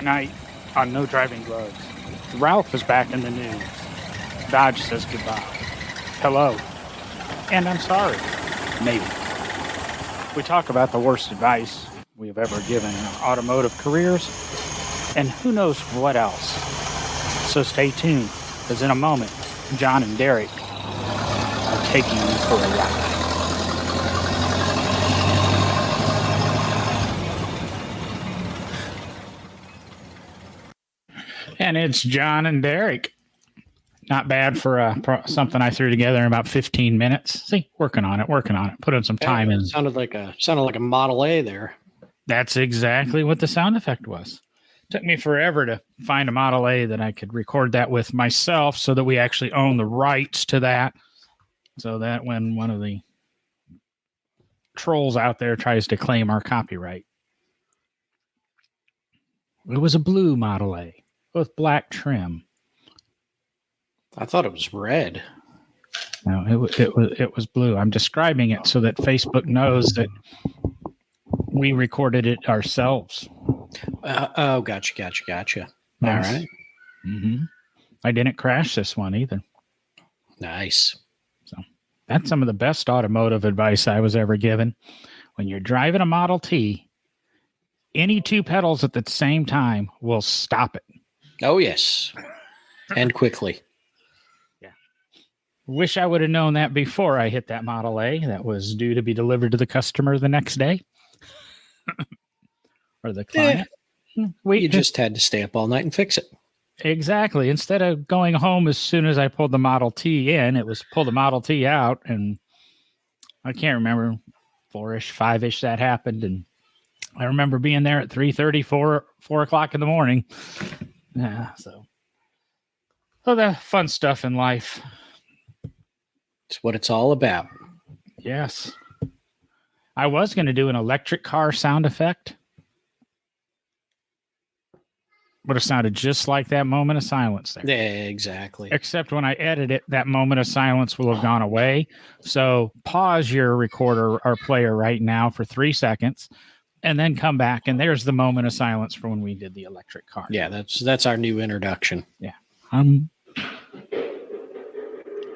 night on No Driving Gloves. Ralph is back in the news. Dodge says goodbye. Hello. And I'm sorry. Maybe. We talk about the worst advice we have ever given in our automotive careers, and who knows what else. So stay tuned, because in a moment, John and Derek are taking you for a ride. And it's John and Derek. Not bad for something I threw together in about 15 minutes. See, working on it. Put in some time in. Sounded like a Model A there. That's exactly what the sound effect was. Took me forever to find a Model A that I could record that with myself, so that we actually own the rights to that. So that when one of the trolls out there tries to claim our copyright. It was a blue Model A with black trim. I thought it was red. No, it was blue. I'm describing it so that Facebook knows that we recorded it ourselves. Gotcha. Yes. All right. Mm-hmm. I didn't crash this one either. Nice. So that's some of the best automotive advice I was ever given. When you're driving a Model T, any two pedals at the same time will stop it. Oh, yes. And quickly. Wish I would have known that before I hit that Model A that was due to be delivered to the customer the next day. Or the client. You just had to stay up all night and fix it. Exactly. Instead of going home as soon as I pulled the Model T in, it was pull the Model T out, and I can't remember, 4-ish, 5-ish that happened, and I remember being there at 3:30, 4 o'clock in the morning. Yeah, so the fun stuff in life. It's what it's all about. Yes. I was going to do an electric car sound effect. Would have sounded just like that moment of silence there. Yeah, exactly. Except when I edit it, that moment of silence will have gone away. So pause your recorder or player right now for 3 seconds and then come back. And there's the moment of silence for when we did the electric car. Yeah, that's our new introduction. Yeah.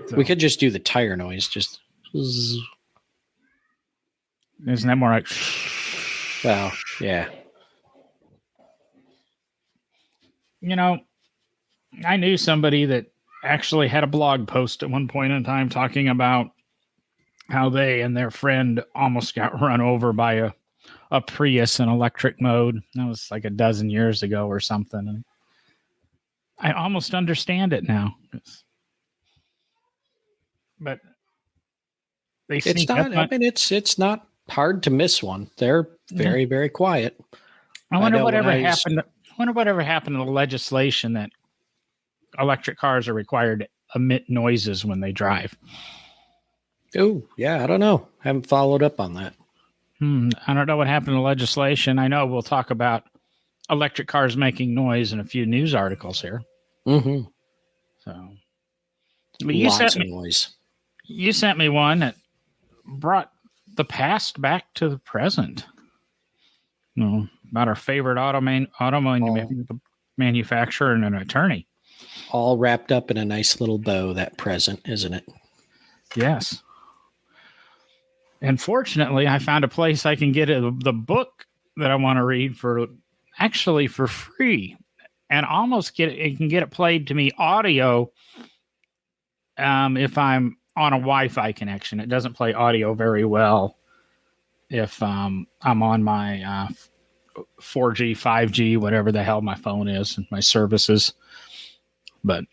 So we could just do the tire noise. Just. Isn't that more like? Well, yeah. You know, I knew somebody that actually had a blog post at one point in time talking about how they and their friend almost got run over by a Prius in electric mode. That was like a dozen years ago or something. And I almost understand it now. But it's not. I mean, it's not hard to miss one. They're very, very quiet. I wonder whatever happened. I wonder whatever happened to the legislation that electric cars are required to emit noises when they drive. Oh, yeah. I don't know. Haven't followed up on that. I don't know what happened to legislation. I know we'll talk about electric cars making noise in a few news articles here. Mm-hmm. So, but lots of noise. You sent me one that brought the past back to the present. About our favorite auto manufacturer and an attorney. All wrapped up in a nice little bow, that present, isn't it? Yes. And fortunately, I found a place I can get the book that I want to read for free, and almost get it played to me audio. If I'm on a Wi-Fi connection, it doesn't play audio very well. If I'm on my 4G, 5G, whatever the hell my phone is, and my services. But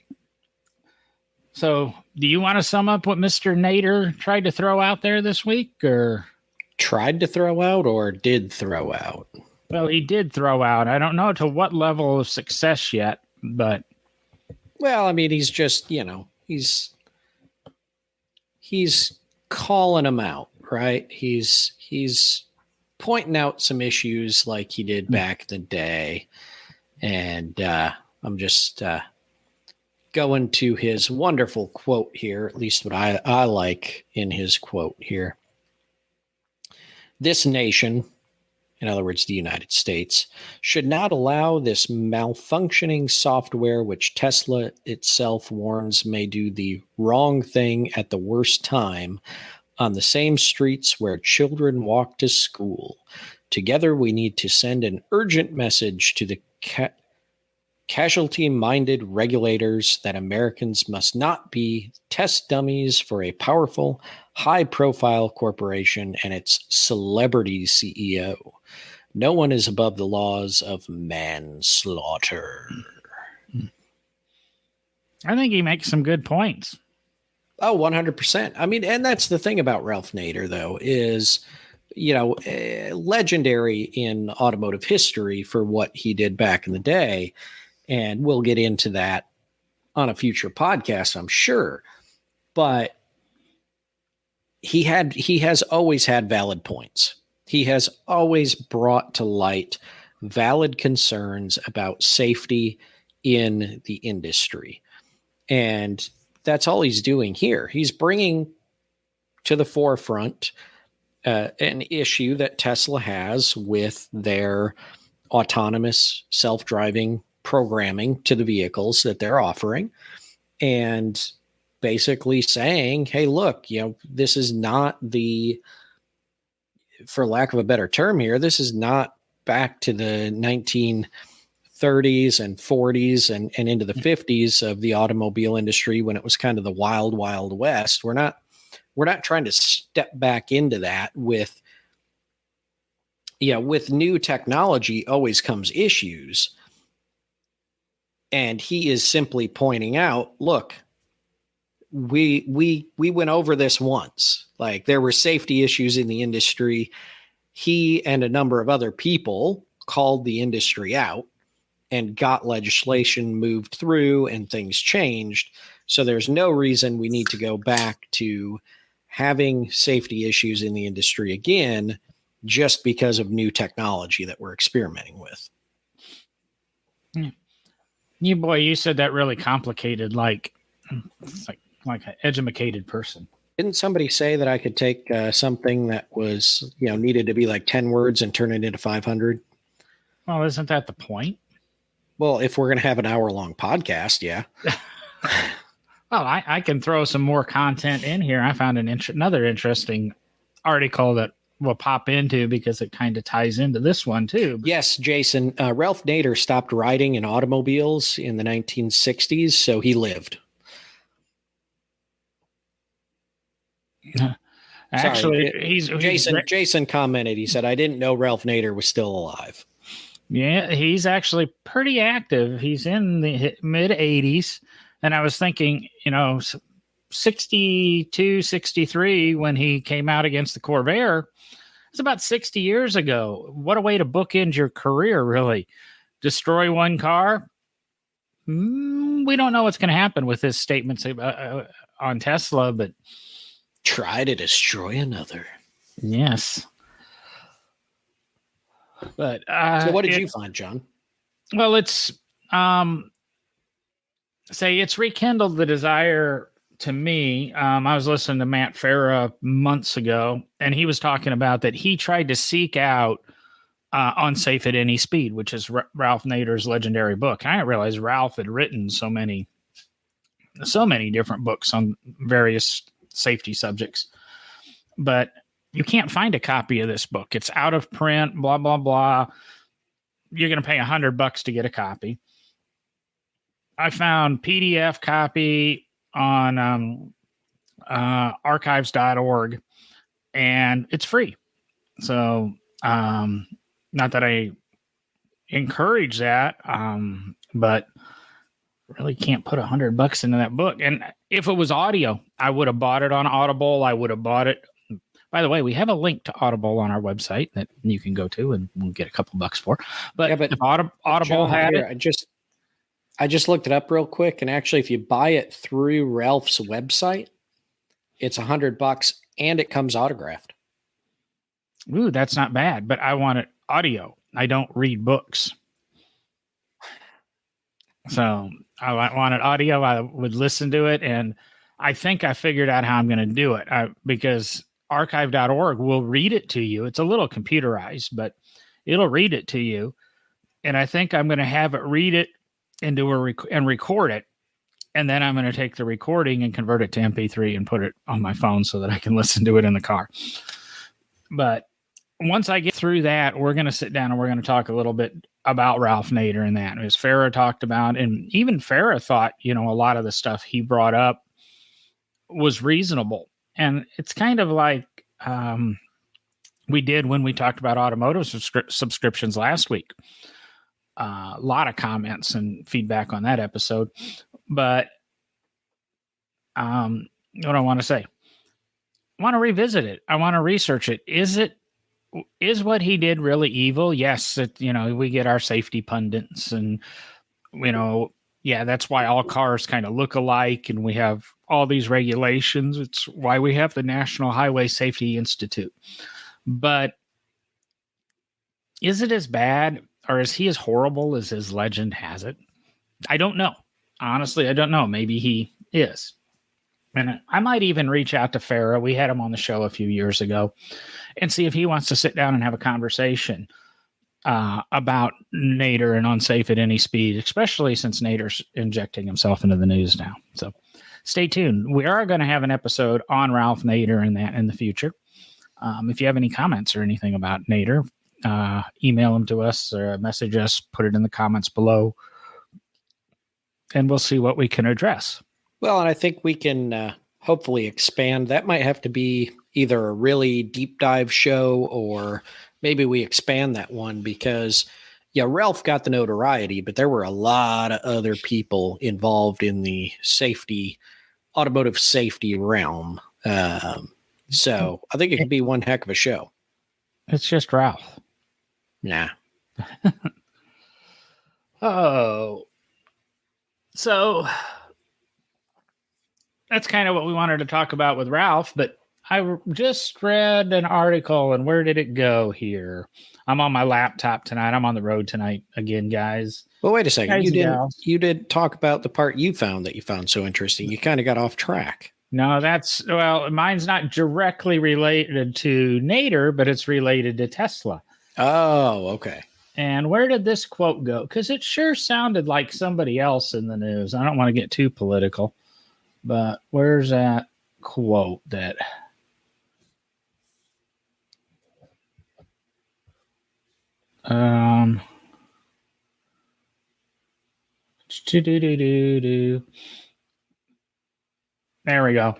so, do you want to sum up what Mr. Nader tried to throw out there this week, or tried to throw out, or did throw out? Well, he did throw out. I don't know to what level of success yet, but well, I mean, he's just he's calling them out, right? He's pointing out some issues like he did back in the day, and I'm just going to his wonderful quote here, at least what I like in his quote here. This nation, in other words, the United States, should not allow this malfunctioning software, which Tesla itself warns may do the wrong thing at the worst time, on the same streets where children walk to school. Together, we need to send an urgent message to the casualty-minded regulators that Americans must not be test dummies for a powerful, high-profile corporation and its celebrity CEO. No one is above the laws of manslaughter. I think he makes some good points. Oh, 100%. I mean, and that's the thing about Ralph Nader, though, is, legendary in automotive history for what he did back in the day. And we'll get into that on a future podcast, I'm sure. But he has always had valid points. He has always brought to light valid concerns about safety in the industry. And that's all he's doing here. He's bringing to the forefront an issue that Tesla has with their autonomous self-driving programming to the vehicles that they're offering, and basically saying, hey, look, this is not for lack of a better term here, this is not back to the 1930s and 40s and into the 50s of the automobile industry when it was kind of the wild, wild west. We're not trying to step back into that with new technology always comes issues. And he is simply pointing out, look, we went over this once. Like, there were safety issues in the industry. He and a number of other people called the industry out and got legislation moved through and things changed. So there's no reason we need to go back to having safety issues in the industry again, just because of new technology that we're experimenting with. You said that really complicated, like an educated person. Didn't somebody say that I could take something that was, needed to be like 10 words and turn it into 500? Well, isn't that the point? Well, if we're going to have an hour-long podcast, yeah. Well, I can throw some more content in here. I found another interesting article that we'll pop into because it kind of ties into this one too. Yes, Jason. Ralph Nader stopped riding in automobiles in the 1960s, so he lived. Actually, Jason commented. He said, "I didn't know Ralph Nader was still alive." Yeah, he's actually pretty active. He's in the mid 80s. And I was thinking, 62, 63, when he came out against the Corvair, it's about 60 years ago. What a way to bookend your career, really. Destroy one car. We don't know what's going to happen with his statements on Tesla, but try to destroy another. Yes. But so what did you find, John? Well, it's it's rekindled the desire to me. I was listening to Matt Farah months ago, and he was talking about that he tried to seek out Unsafe at Any Speed, which is Ralph Nader's legendary book. I didn't realize Ralph had written so many different books on various safety subjects. But you can't find a copy of this book. It's out of print, blah, blah, blah. You're going to pay $100 to get a copy. I found PDF copy on archives.org, and it's free. So, not that I encourage that, but really can't put $100 into that book. And if it was audio, I would have bought it on Audible. I would have bought it. By the way, we have a link to Audible on our website that you can go to and we'll get a couple bucks for. But if Audible John, had here, it. I just looked it up real quick. And actually, if you buy it through Ralph's website, it's $100 and it comes autographed. Ooh, that's not bad, but I want it audio. I don't read books. So I want it audio. I would listen to it. And I think I figured out how I'm going to do it because archive.org will read it to you. It's a little computerized, but it'll read it to you. And I think I'm going to have it read it into and record it. And then I'm going to take the recording and convert it to MP3 and put it on my phone so that I can listen to it in the car. But once I get through that, we're going to sit down and we're going to talk a little bit about Ralph Nader and that, as Farrah talked about. And even Farrah thought, a lot of the stuff he brought up was reasonable. And it's kind of like we did when we talked about automotive subscriptions last week. A lot of comments and feedback on that episode. But what I want to say, I want to revisit it. I want to research it. Is what he did really evil? Yes. We get our safety pundits and, that's why all cars kind of look alike and we have all these regulations. It's why we have the National Highway Safety Institute. But is it as bad or is he as horrible as his legend has it? I don't know. Honestly, I don't know. Maybe he is. And I might even reach out to Farrah. We had him on the show a few years ago and see if he wants to sit down and have a conversation about Nader and unsafe at any speed, especially since Nader's injecting himself into the news now. So stay tuned. We are going to have an episode on Ralph Nader and that in the future. If you have any comments or anything about Nader, email them to us or message us, put it in the comments below, and we'll see what we can address. Well, and I think we can hopefully expand. That might have to be either a really deep dive show or maybe we expand that one because, Ralph got the notoriety, but there were a lot of other people involved in the automotive safety realm. So I think it could be one heck of a show. It's just Ralph. Nah. Oh. So that's kind of what we wanted to talk about with Ralph, but I just read an article, and where did it go here? I'm on my laptop tonight. I'm on the road tonight again, guys. Well, wait a second. You did talk about the part you found so interesting. You kind of got off track. No, mine's not directly related to Nader, but it's related to Tesla. Oh, okay. And where did this quote go? Because it sure sounded like somebody else in the news. I don't want to get too political, but where's that quote that... There we go.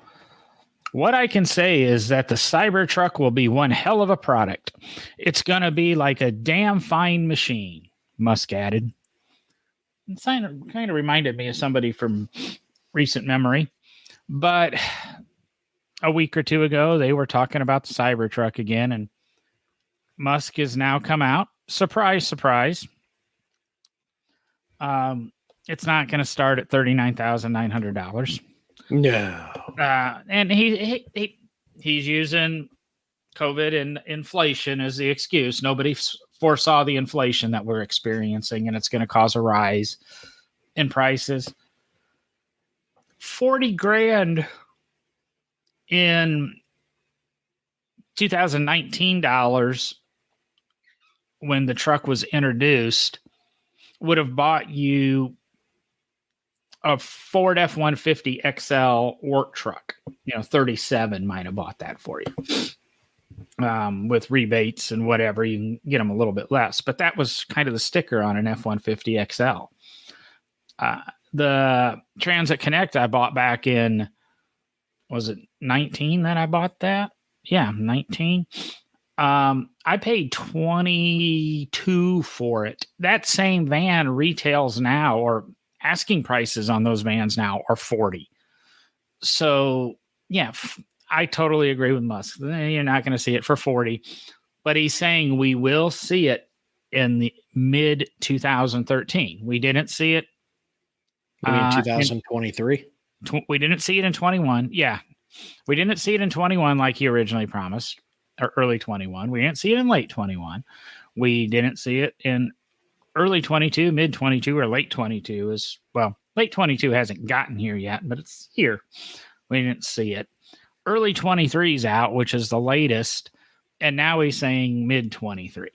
What I can say is that the Cybertruck will be one hell of a product. It's going to be like a damn fine machine, Musk added. It kind of reminded me of somebody from recent memory. But a week or two ago, they were talking about the Cybertruck again, and Musk has now come out. Surprise, surprise. It's not going to start at $39,900. No. And he's using COVID and inflation as the excuse. Nobody foresaw the inflation that we're experiencing, and it's going to cause a rise in prices. $40,000 in 2019 dollars when the truck was introduced would have bought you a Ford F-150 XL work truck. 37 might have bought that for you. With rebates and whatever, you can get them a little bit less. But that was kind of the sticker on an F-150 XL. The Transit Connect I bought back in, was it 19 that I bought that? Yeah, 19. I paid $22 for it. That same van retails now, or asking prices on those vans now are $40. So yeah, I totally agree with Musk. You're not going to see it for $40, but he's saying we will see it in the mid 2013. We didn't see it. You mean 2023? We didn't see it in 21. Yeah. We didn't see it in 21 like he originally promised, or early 21. We didn't see it in late 21. We didn't see it in early 22, mid 22, or late 22 is, well, late 22 hasn't gotten here yet, but it's here. We didn't see it. Early 23 is out, which is the latest. And now he's saying mid 23.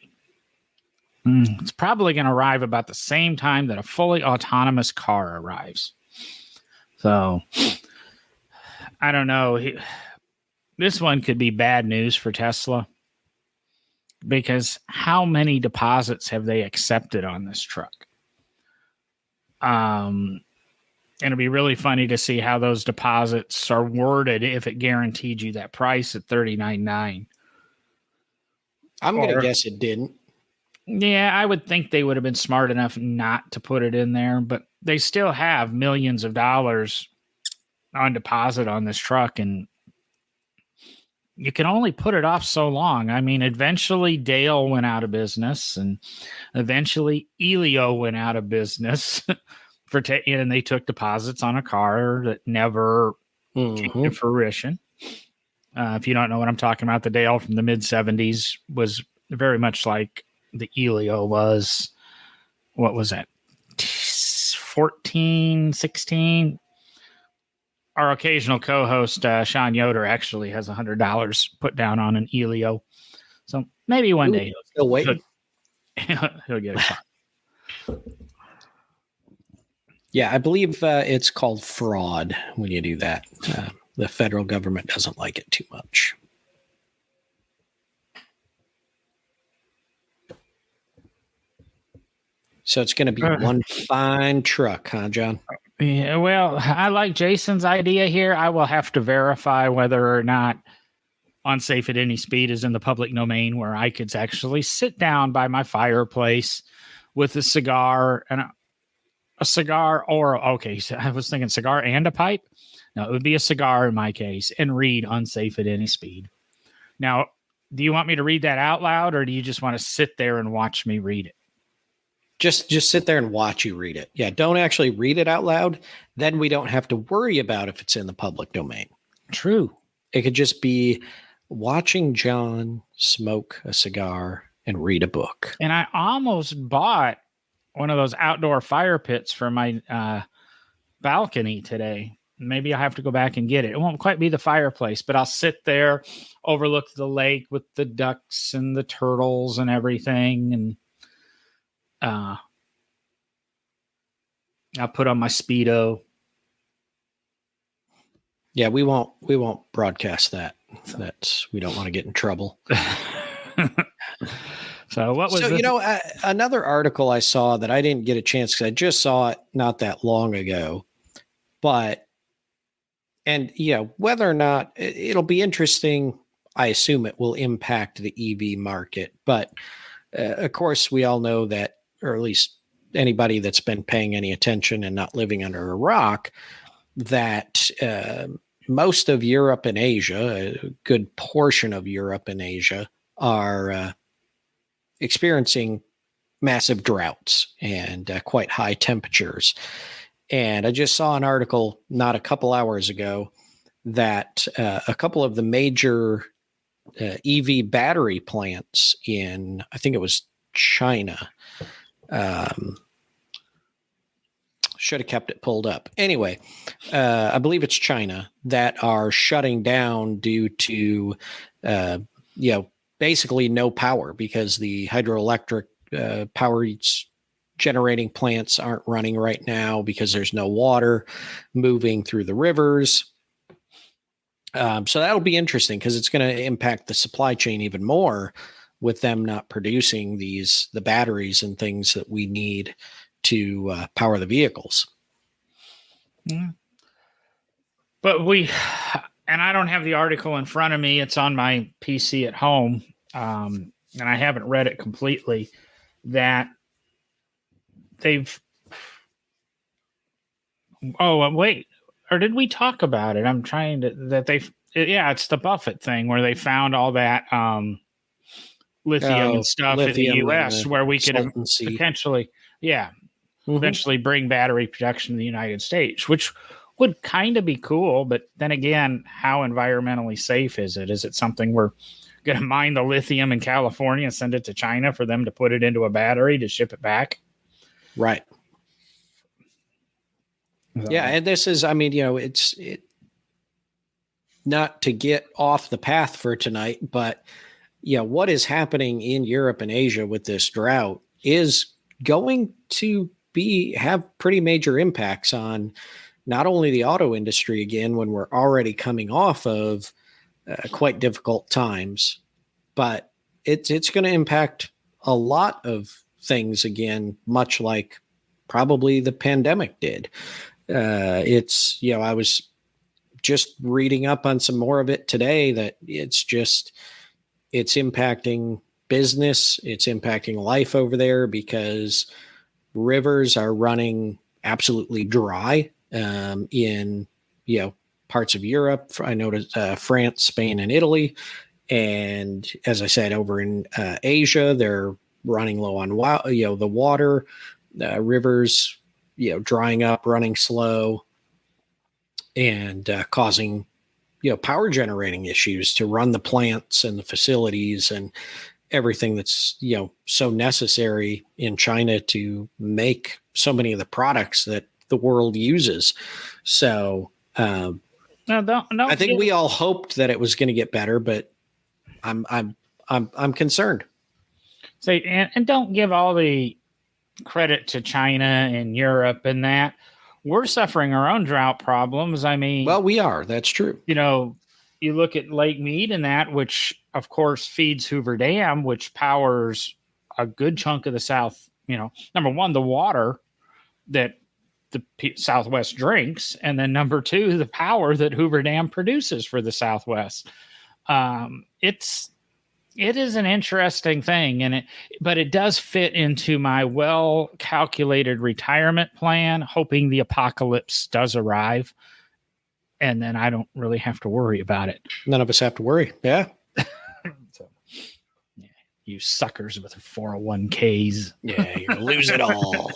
It's probably going to arrive about the same time that a fully autonomous car arrives. So I don't know. This one could be bad news for Tesla, because how many deposits have they accepted on this truck? It'll be really funny to see how those deposits are worded if it guaranteed you that price at $39,900. I'm going to guess it didn't. Yeah, I would think they would have been smart enough not to put it in there, but they still have millions of dollars on deposit on this truck, and you can only put it off so long. I mean, eventually Dale went out of business, and eventually Elio went out of business and they took deposits on a car that never came to fruition. If you don't know what I'm talking about, the Dale from the mid-70s was very much like the Elio was. What was that? 14, 16? Our occasional co-host, Sean Yoder, actually has $100 put down on an Elio. So maybe one day still waiting. He'll get a car. Yeah, I believe it's called fraud when you do that. The federal government doesn't like it too much. So it's going to be one fine truck, huh, John? Yeah, well, I like Jason's idea here. I will have to verify whether or not Unsafe at Any Speed is in the public domain, where I could actually sit down by my fireplace with a cigar and a cigar, or okay, so I was thinking cigar and a pipe. No, it would be a cigar in my case, and read Unsafe at Any Speed. Now, do you want me to read that out loud, or do you just want to sit there and watch me read it? Just sit there and watch you read it. Yeah, don't actually read it out loud. Then we don't have to worry about if it's in the public domain. True. It could just be watching John smoke a cigar and read a book. And I almost bought one of those outdoor fire pits for my balcony today. Maybe I'll have to go back and get it. It won't quite be the fireplace, but I'll sit there, overlook the lake with the ducks and the turtles and everything. And I'll put on my Speedo. Yeah, we won't broadcast that. We don't want to get in trouble. So what was another article I saw that I didn't get a chance, because I just saw it not that long ago, whether or not it'll be interesting, I assume it will impact the EV market. But of course, we all know that, or at least anybody that's been paying any attention and not living under a rock, that most of Europe and Asia, a good portion of Europe and Asia, are experiencing massive droughts and quite high temperatures. And I just saw an article not a couple hours ago that a couple of the major EV battery plants in, I think it was China, should have kept it pulled up. Anyway, I believe it's China, that are shutting down due to, basically no power, because the hydroelectric power generating plants aren't running right now because there's no water moving through the rivers. So that'll be interesting, because it's going to impact the supply chain even more, with them not producing the batteries and things that we need to power the vehicles. Yeah. But I don't have the article in front of me. It's on my PC at home. And I haven't read it completely, that they've, wait, or did we talk about it? I'm trying to, it's the Buffett thing, where they found all that lithium and stuff in the US, where we could potentially, eventually bring battery production to the United States, which would kind of be cool. But then again, how environmentally safe is it? Is it something we're going to mine the lithium in California and send it to China for them to put it into a battery to ship it back? Right. Yeah. And this is, it's not to get off the path for tonight, but what is happening in Europe and Asia with this drought is going to have pretty major impacts on not only the auto industry again, when we're already coming off of quite difficult times, but it's going to impact a lot of things again, much like probably the pandemic did. I was just reading up on some more of it today, that it's impacting business. It's impacting life over there because rivers are running absolutely dry in, parts of Europe. I noticed France, Spain, and Italy. And as I said, over in Asia, they're running low on the water, rivers, drying up, running slow, and causing power generating issues to run the plants and the facilities and everything that's so necessary in China to make so many of the products that the world uses. So no, don't I think we all hoped that it was going to get better, but I'm concerned. Say, and don't give all the credit to China and Europe and that. We're suffering our own drought problems. I mean, well, we are. That's true. You look at Lake Mead and that, which of course feeds Hoover Dam, which powers a good chunk of the South. Number one, the water that the Southwest drinks, and then number two, the power that Hoover Dam produces for the Southwest. It is an interesting thing, but it does fit into my well-calculated retirement plan, hoping the apocalypse does arrive, and then I don't really have to worry about it. None of us have to worry. Yeah. So, yeah, you suckers with 401ks. Yeah, you're gonna lose it all.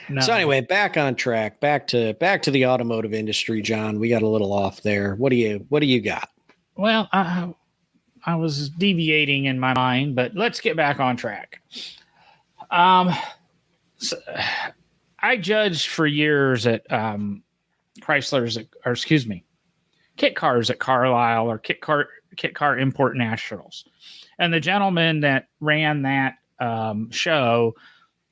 No. So anyway, back on track, back to the automotive industry, John. We got a little off there. What do you got? Well, I was deviating in my mind, but let's get back on track. So I judged for years at Kit Cars at Carlisle, or Kit Car Import Nationals, and the gentleman that ran that show,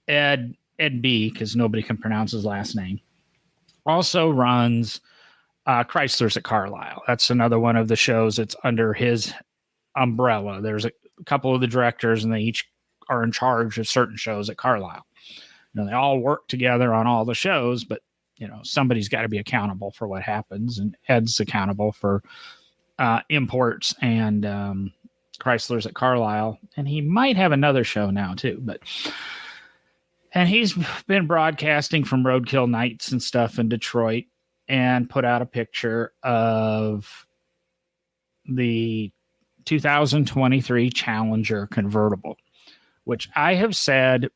Ed B, because nobody can pronounce his last name, also runs Chrysler's at Carlisle. That's another one of the shows that's under his umbrella. There's a couple of the directors, and they each are in charge of certain shows at Carlisle. They all work together on all the shows, but somebody's got to be accountable for what happens, and Ed's accountable for imports and Chrysler's at Carlisle, and he might have another show now too. And he's been broadcasting from Roadkill Nights and stuff in Detroit, and put out a picture of the 2023 Challenger convertible, which I have said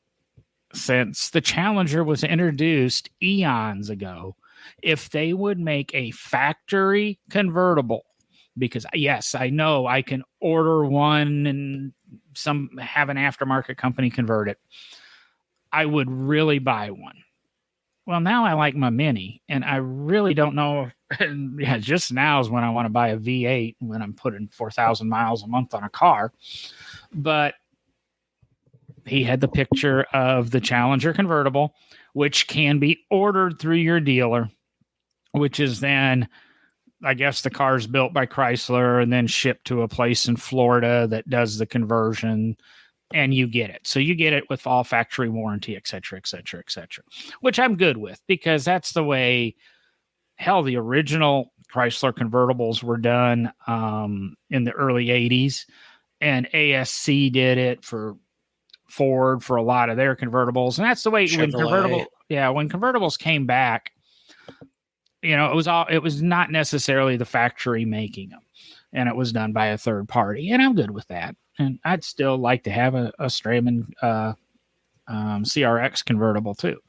since the Challenger was introduced eons ago, if they would make a factory convertible, because yes, I know I can order one and have an aftermarket company convert it, I would really buy one. Well, now I like my Mini, and I really don't know. Yeah, just now is when I want to buy a V8 when I'm putting 4,000 miles a month on a car. But he had the picture of the Challenger convertible, which can be ordered through your dealer, which is then, I guess, the car's built by Chrysler and then shipped to a place in Florida that does the conversion, and you get it. So you get it with all factory warranty, et cetera, et cetera, et cetera, which I'm good with, because that's the way, the original Chrysler convertibles were done in the early 80s, and ASC did it for Ford for a lot of their convertibles. And that's the way when convertibles came back, it was not necessarily the factory making them, and it was done by a third party. And I'm good with that. And I'd still like to have a Strayman CRX convertible too.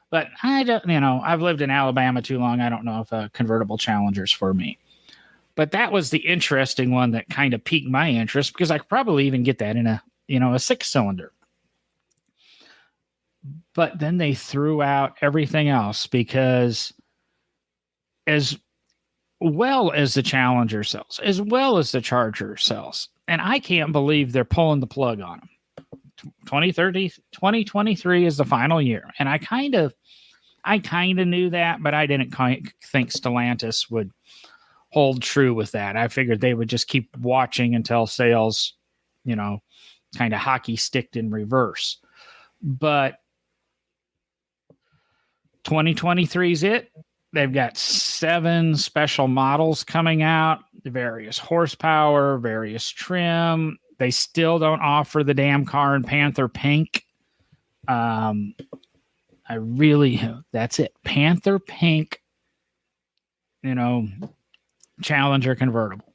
But I don't, I've lived in Alabama too long. I don't know if a convertible Challenger's for me. But that was the interesting one that kind of piqued my interest, because I could probably even get that in a 6-cylinder. But then they threw out everything else, because as well as the Challenger sells, as well as the Charger sells, and I can't believe they're pulling the plug on them. 2023 is the final year. And I kind of knew that, but I didn't think Stellantis would hold true with that. I figured they would just keep watching until sales, kind of hockey sticked in reverse. But 2023 is it. They've got 7 special models coming out, various horsepower, various trim. They still don't offer the damn car in Panther Pink. That's it. Panther Pink, Challenger convertible.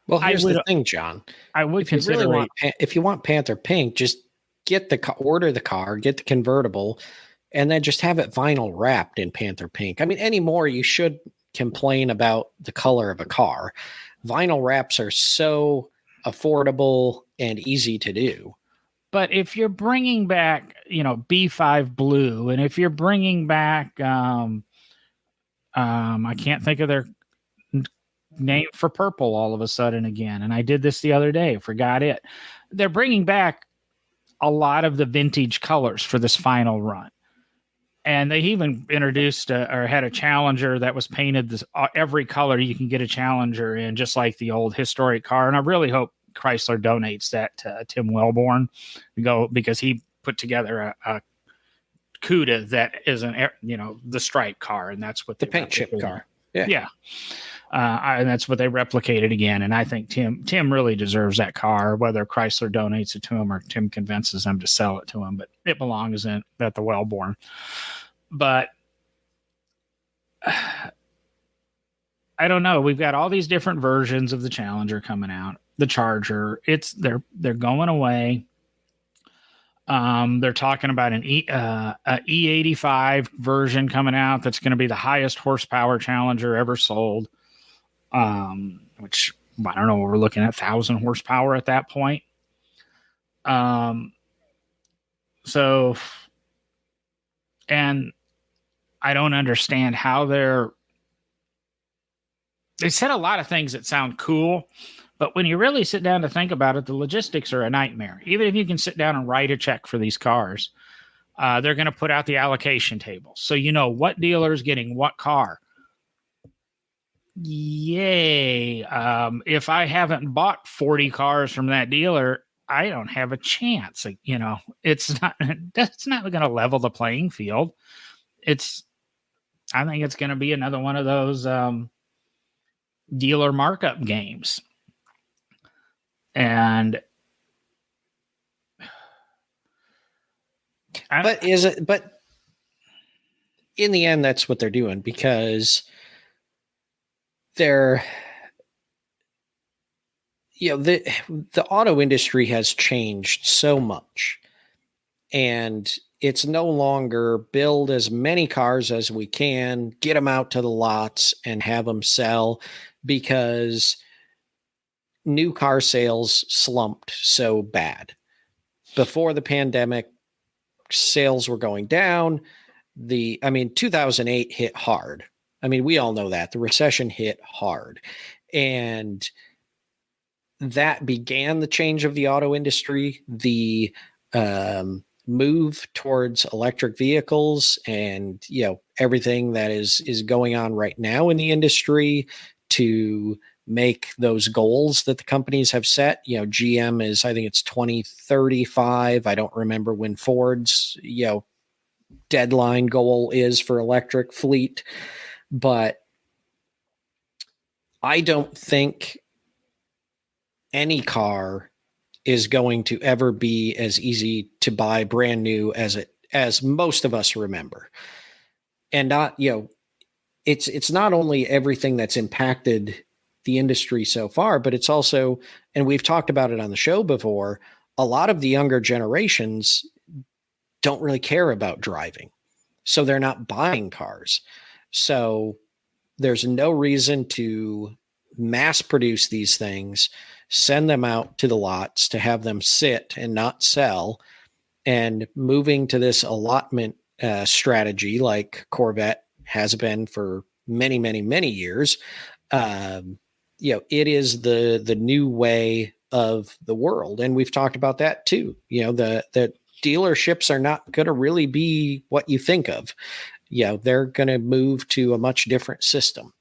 Well, here's the thing, John. I would if you consider really if you want Panther Pink, just get order the car, get the convertible, and then just have it vinyl wrapped in Panther Pink. I mean, anymore you should complain about the color of a car. Vinyl wraps are so affordable and easy to do. But if you're bringing back, B5 blue, and if you're bringing back, I can't think of their name for purple all of a sudden again. And I did this the other day, forgot it. They're bringing back a lot of the vintage colors for this final run. And they even introduced or had a Challenger that was painted every color you can get a Challenger in, just like the old historic car. And I really hope Chrysler donates that to Tim Wellborn because he put together a CUDA that isn't, the stripe car. And that's what the paint chip car. Yeah. And that's what they replicated again. And I think Tim really deserves that car, whether Chrysler donates it to him or Tim convinces them to sell it to him, but it belongs at the Wellborn. But I don't know. We've got all these different versions of the Challenger coming out. The Charger, they're going away. They're talking about an E85 version coming out that's going to be the highest horsepower Challenger ever sold. Which I don't know, we're looking at 1,000 horsepower at that point. So, and I don't understand how they said a lot of things that sound cool, but when you really sit down to think about it, the logistics are a nightmare. Even if you can sit down and write a check for these cars, they're going to put out the allocation table. So you know what dealer is getting what car. Yay. If I haven't bought 40 cars from that dealer, I don't have a chance. That's not going to level the playing field. I think it's going to be another one of those dealer markup games. And but in the end, that's what they're doing, because the auto industry has changed so much, and it's no longer build as many cars as we can, get them out to the lots and have them sell, because new car sales slumped so bad. Before the pandemic, sales were going down. 2008 hit hard. We all know that. The recession hit hard. And that began the change of the auto industry, the move towards electric vehicles, and everything that is going on right now in the industry to make those goals that the companies have set. GM is, I think it's 2035. I don't remember when Ford's deadline goal is for electric fleet, but I don't think any car is going to ever be as easy to buy brand new as most of us remember. And it's not only everything that's impacted the industry so far, but it's also, and we've talked about it on the show before, a lot of the younger generations don't really care about driving, so they're not buying cars. So there's no reason to mass produce these things, send them out to the lots to have them sit and not sell, and moving to this allotment strategy like Corvette has been for many, many, many years. It is the new way of the world. And we've talked about that too. The dealerships are not going to really be what you think of. They're going to move to a much different system.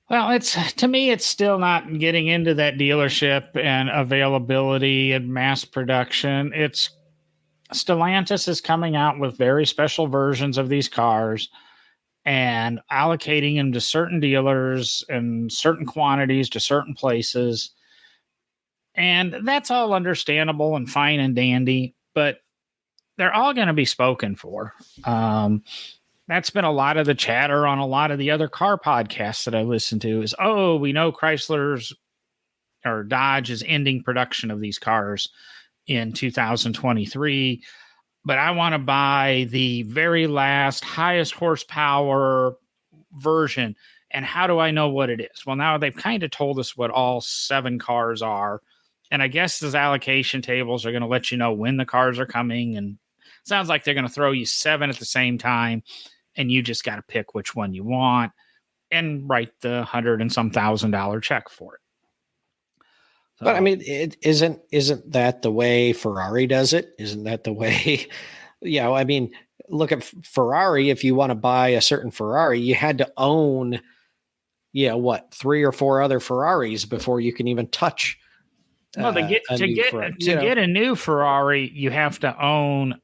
Well, to me, it's still not getting into that dealership and availability and mass production. Stellantis is coming out with very special versions of these cars and allocating them to certain dealers and certain quantities to certain places. And that's all understandable and fine and dandy, but they're all going to be spoken for. That's been a lot of the chatter on a lot of the other car podcasts that I listen to is, we know Chrysler's or Dodge is ending production of these cars in 2023, but I want to buy the very last highest horsepower version. And how do I know what it is? Well, now they've kind of told us what all 7 cars are. And I guess those allocation tables are going to let you know when the cars are coming. And it sounds like they're going to throw you 7 at the same time. And you just got to pick which one you want and write the $100 and some $1,000 check for it. So, but I mean, it isn't that the way Ferrari does it? Isn't that the way? I mean, look at Ferrari. If you want to buy a certain Ferrari, you had to own, 3 or 4 other Ferraris before you can even touch. Well, to get a new Ferrari, you have to own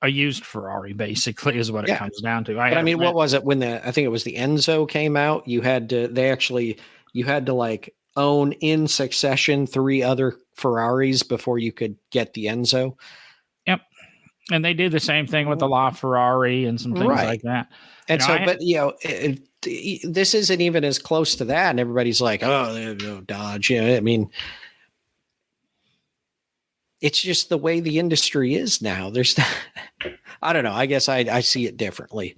a used Ferrari, basically, is what it comes down to. What was it when I think it was the Enzo came out? You had to like own in succession 3 other Ferraris before you could get the Enzo. Yep. And they did the same thing with the LaFerrari and some things like that. And this isn't even as close to that. And everybody's like, Dodge. I mean, it's just the way the industry is now. I don't know. I guess I see it differently.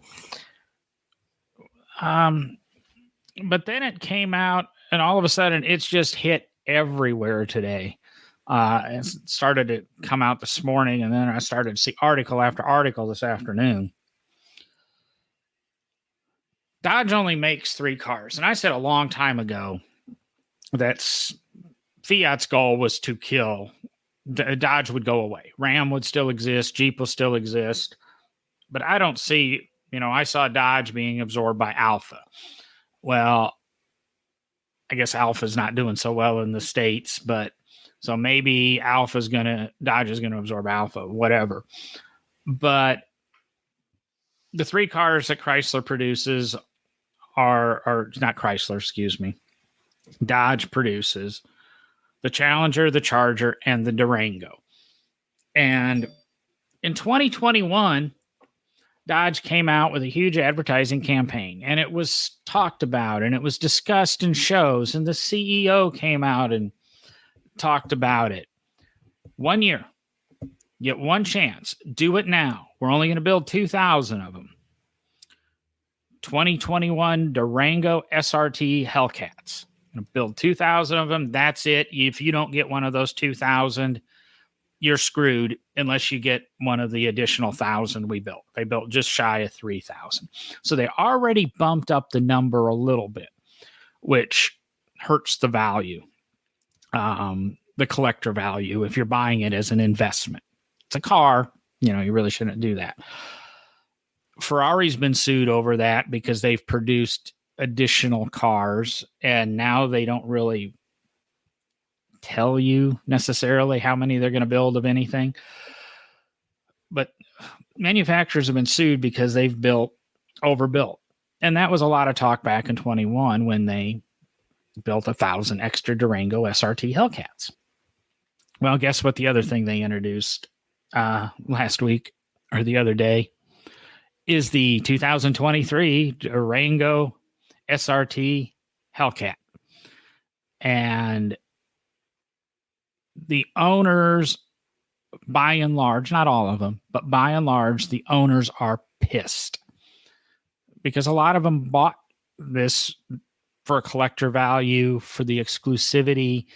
But then it came out and all of a sudden it's just hit everywhere today. It started to come out this morning, and then I started to see article after article this afternoon. Dodge only makes 3 cars. And I said a long time ago that Fiat's goal was to kill. Dodge would go away. Ram would still exist. Jeep will still exist. But I don't see, I saw Dodge being absorbed by Alfa. Well, I guess Alfa's not doing so well in the States, but so maybe Dodge is going to absorb Alfa, whatever. But the 3 cars that Chrysler produces are not Chrysler, excuse me. Dodge produces the Challenger, the Charger, and the Durango. And in 2021, Dodge came out with a huge advertising campaign, and it was talked about, and it was discussed in shows, and the CEO came out and talked about it. 1 year. Get one chance. Do it now. We're only going to build 2,000 of them. 2021 Durango SRT Hellcats. Going to build 2,000 of them. That's it. If you don't get one of those 2,000, you're screwed unless you get one of the additional 1,000 we built. They built just shy of 3,000. So they already bumped up the number a little bit, which hurts the value, the collector value, if you're buying it as an investment. It's a car. You really shouldn't do that. Ferrari's been sued over that because they've produced additional cars, and now they don't really tell you necessarily how many they're going to build of anything. But manufacturers have been sued because they've overbuilt. And that was a lot of talk back in 21 when they built 1,000 extra Durango SRT Hellcats. Well, guess what the other thing they introduced last week or the other day is the 2023 Durango SRT Hellcat. And the owners, by and large, not all of them, but by and large, the owners are pissed because a lot of them bought this for a collector value, for the exclusivity,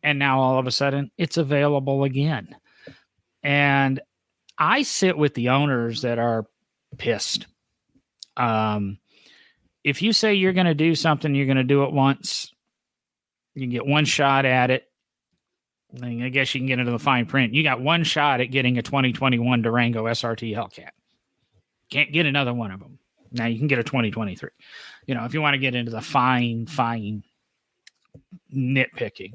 and now all of a sudden it's available again. And I sit with the owners that are pissed. If you say you're going to do something, you're going to do it once, You can get one shot at it. I guess you can get into the fine print. You got one shot at getting a 2021 Durango SRT Hellcat. Can't get another one of them. Now you can get a 2023. If you want to get into the fine nitpicking.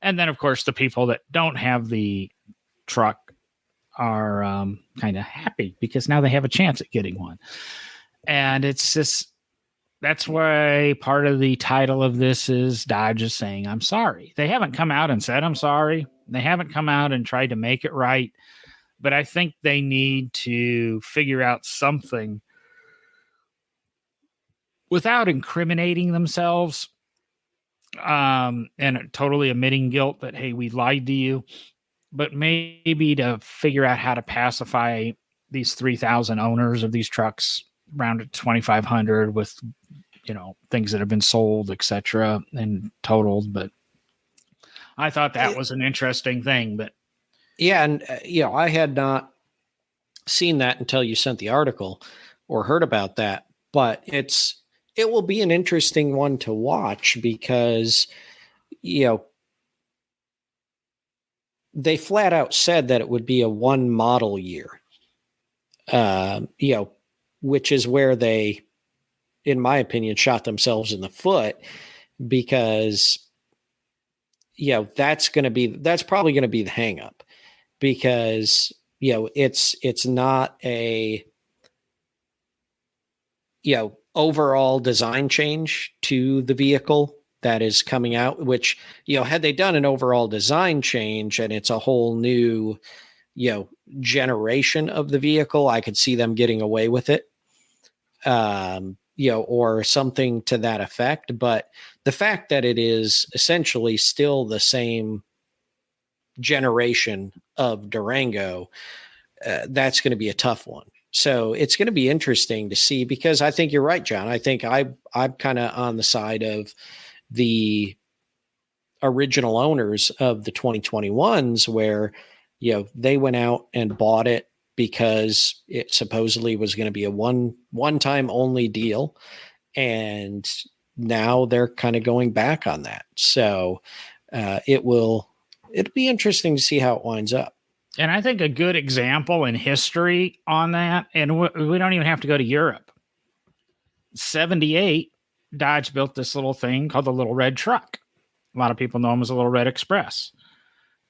And then, of course, the people that don't have the truck are kind of happy because now they have a chance at getting one. And it's just, that's why part of the title of this is Dodge is saying, I'm sorry. They haven't come out and said, I'm sorry. They haven't come out and tried to make it right. But I think they need to figure out something without incriminating themselves and totally admitting guilt that, hey, we lied to you, but maybe to figure out how to pacify these 3,000 owners of these trucks around 2,500 with, things that have been sold, etc., and totaled. But I thought that was an interesting thing. But yeah, and I had not seen that until you sent the article or heard about that. But it will be an interesting one to watch because, they flat out said that it would be a one model year, which is where they, in my opinion, shot themselves in the foot because, that's probably going to be the hang up because, it's not a, overall design change to the vehicle that is coming out, which, had they done an overall design change and it's a whole new, generation of the vehicle, I could see them getting away with it, or something to that effect. But the fact that it is essentially still the same generation of Durango, that's going to be a tough one. So it's going to be interesting to see because I think you're right, John. I think I'm kind of on the side of the original owners of the 2021s where, they went out and bought it because it supposedly was going to be a one-time only deal. And now they're kind of going back on that. So it'll be interesting to see how it winds up. And I think a good example in history on that, and we don't even have to go to Europe. 78, Dodge built this little thing called the Little Red Truck. A lot of people know them as a Little Red Express.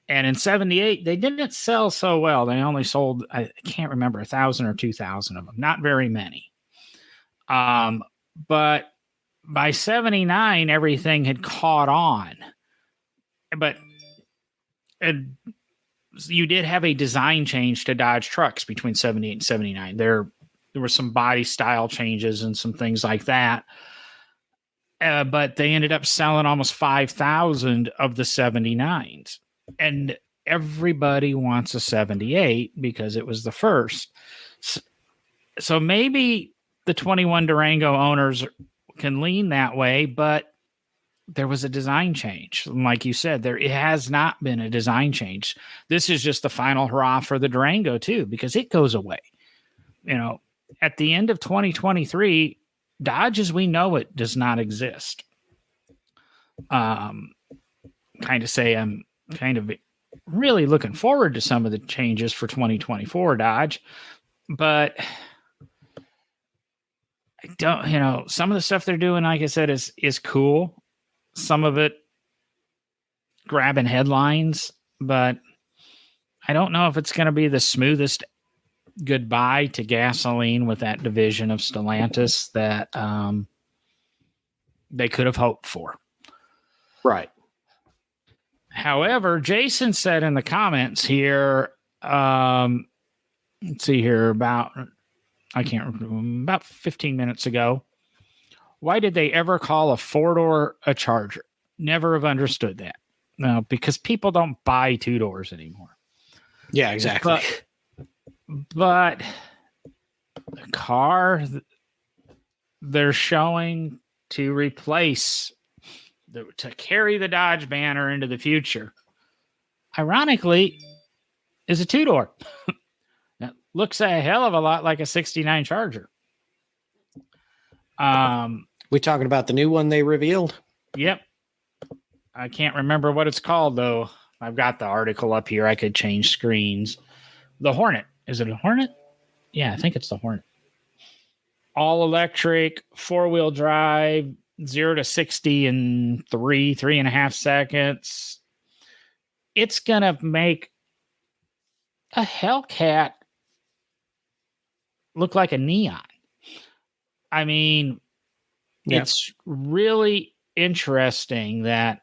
And in 78, they didn't sell so well. They only sold, I can't remember, 1,000 or 2,000 of them. Not very many. But by 79, everything had caught on. But you did have a design change to Dodge trucks between 78 and 79. There were some body style changes and some things like that. But they ended up selling almost 5,000 of the 79s. And everybody wants a 78 because it was the first. So maybe the 21 Durango owners can lean that way, but there was a design change. And like you said, it has not been a design change. This is just the final hurrah for the Durango too, because it goes away. At the end of 2023, Dodge as we know it does not exist. I'm kind of really looking forward to some of the changes for 2024 Dodge, but I don't, some of the stuff they're doing, like I said, is cool. Some of it grabbing headlines, but I don't know if it's going to be the smoothest goodbye to gasoline with that division of Stellantis that they could have hoped for. Right. However, Jason said in the comments here, let's see here, about 15 minutes ago, why did they ever call a four-door a Charger? Never have understood that. No, because people don't buy two doors anymore. Yeah, exactly. But the car they're showing to replace to carry the Dodge banner into the future, ironically, is a two-door. That looks a hell of a lot like a 69 Charger. We talking about the new one they revealed? Yep. I can't remember what it's called though. I've got the article up here. I could change screens. The Hornet. Is it a Hornet? Yeah, I think it's the Hornet. All electric, 4-wheel drive, 0 to 60 in 3.5 seconds. It's going to make a Hellcat look like a Neon. I mean, It's really interesting that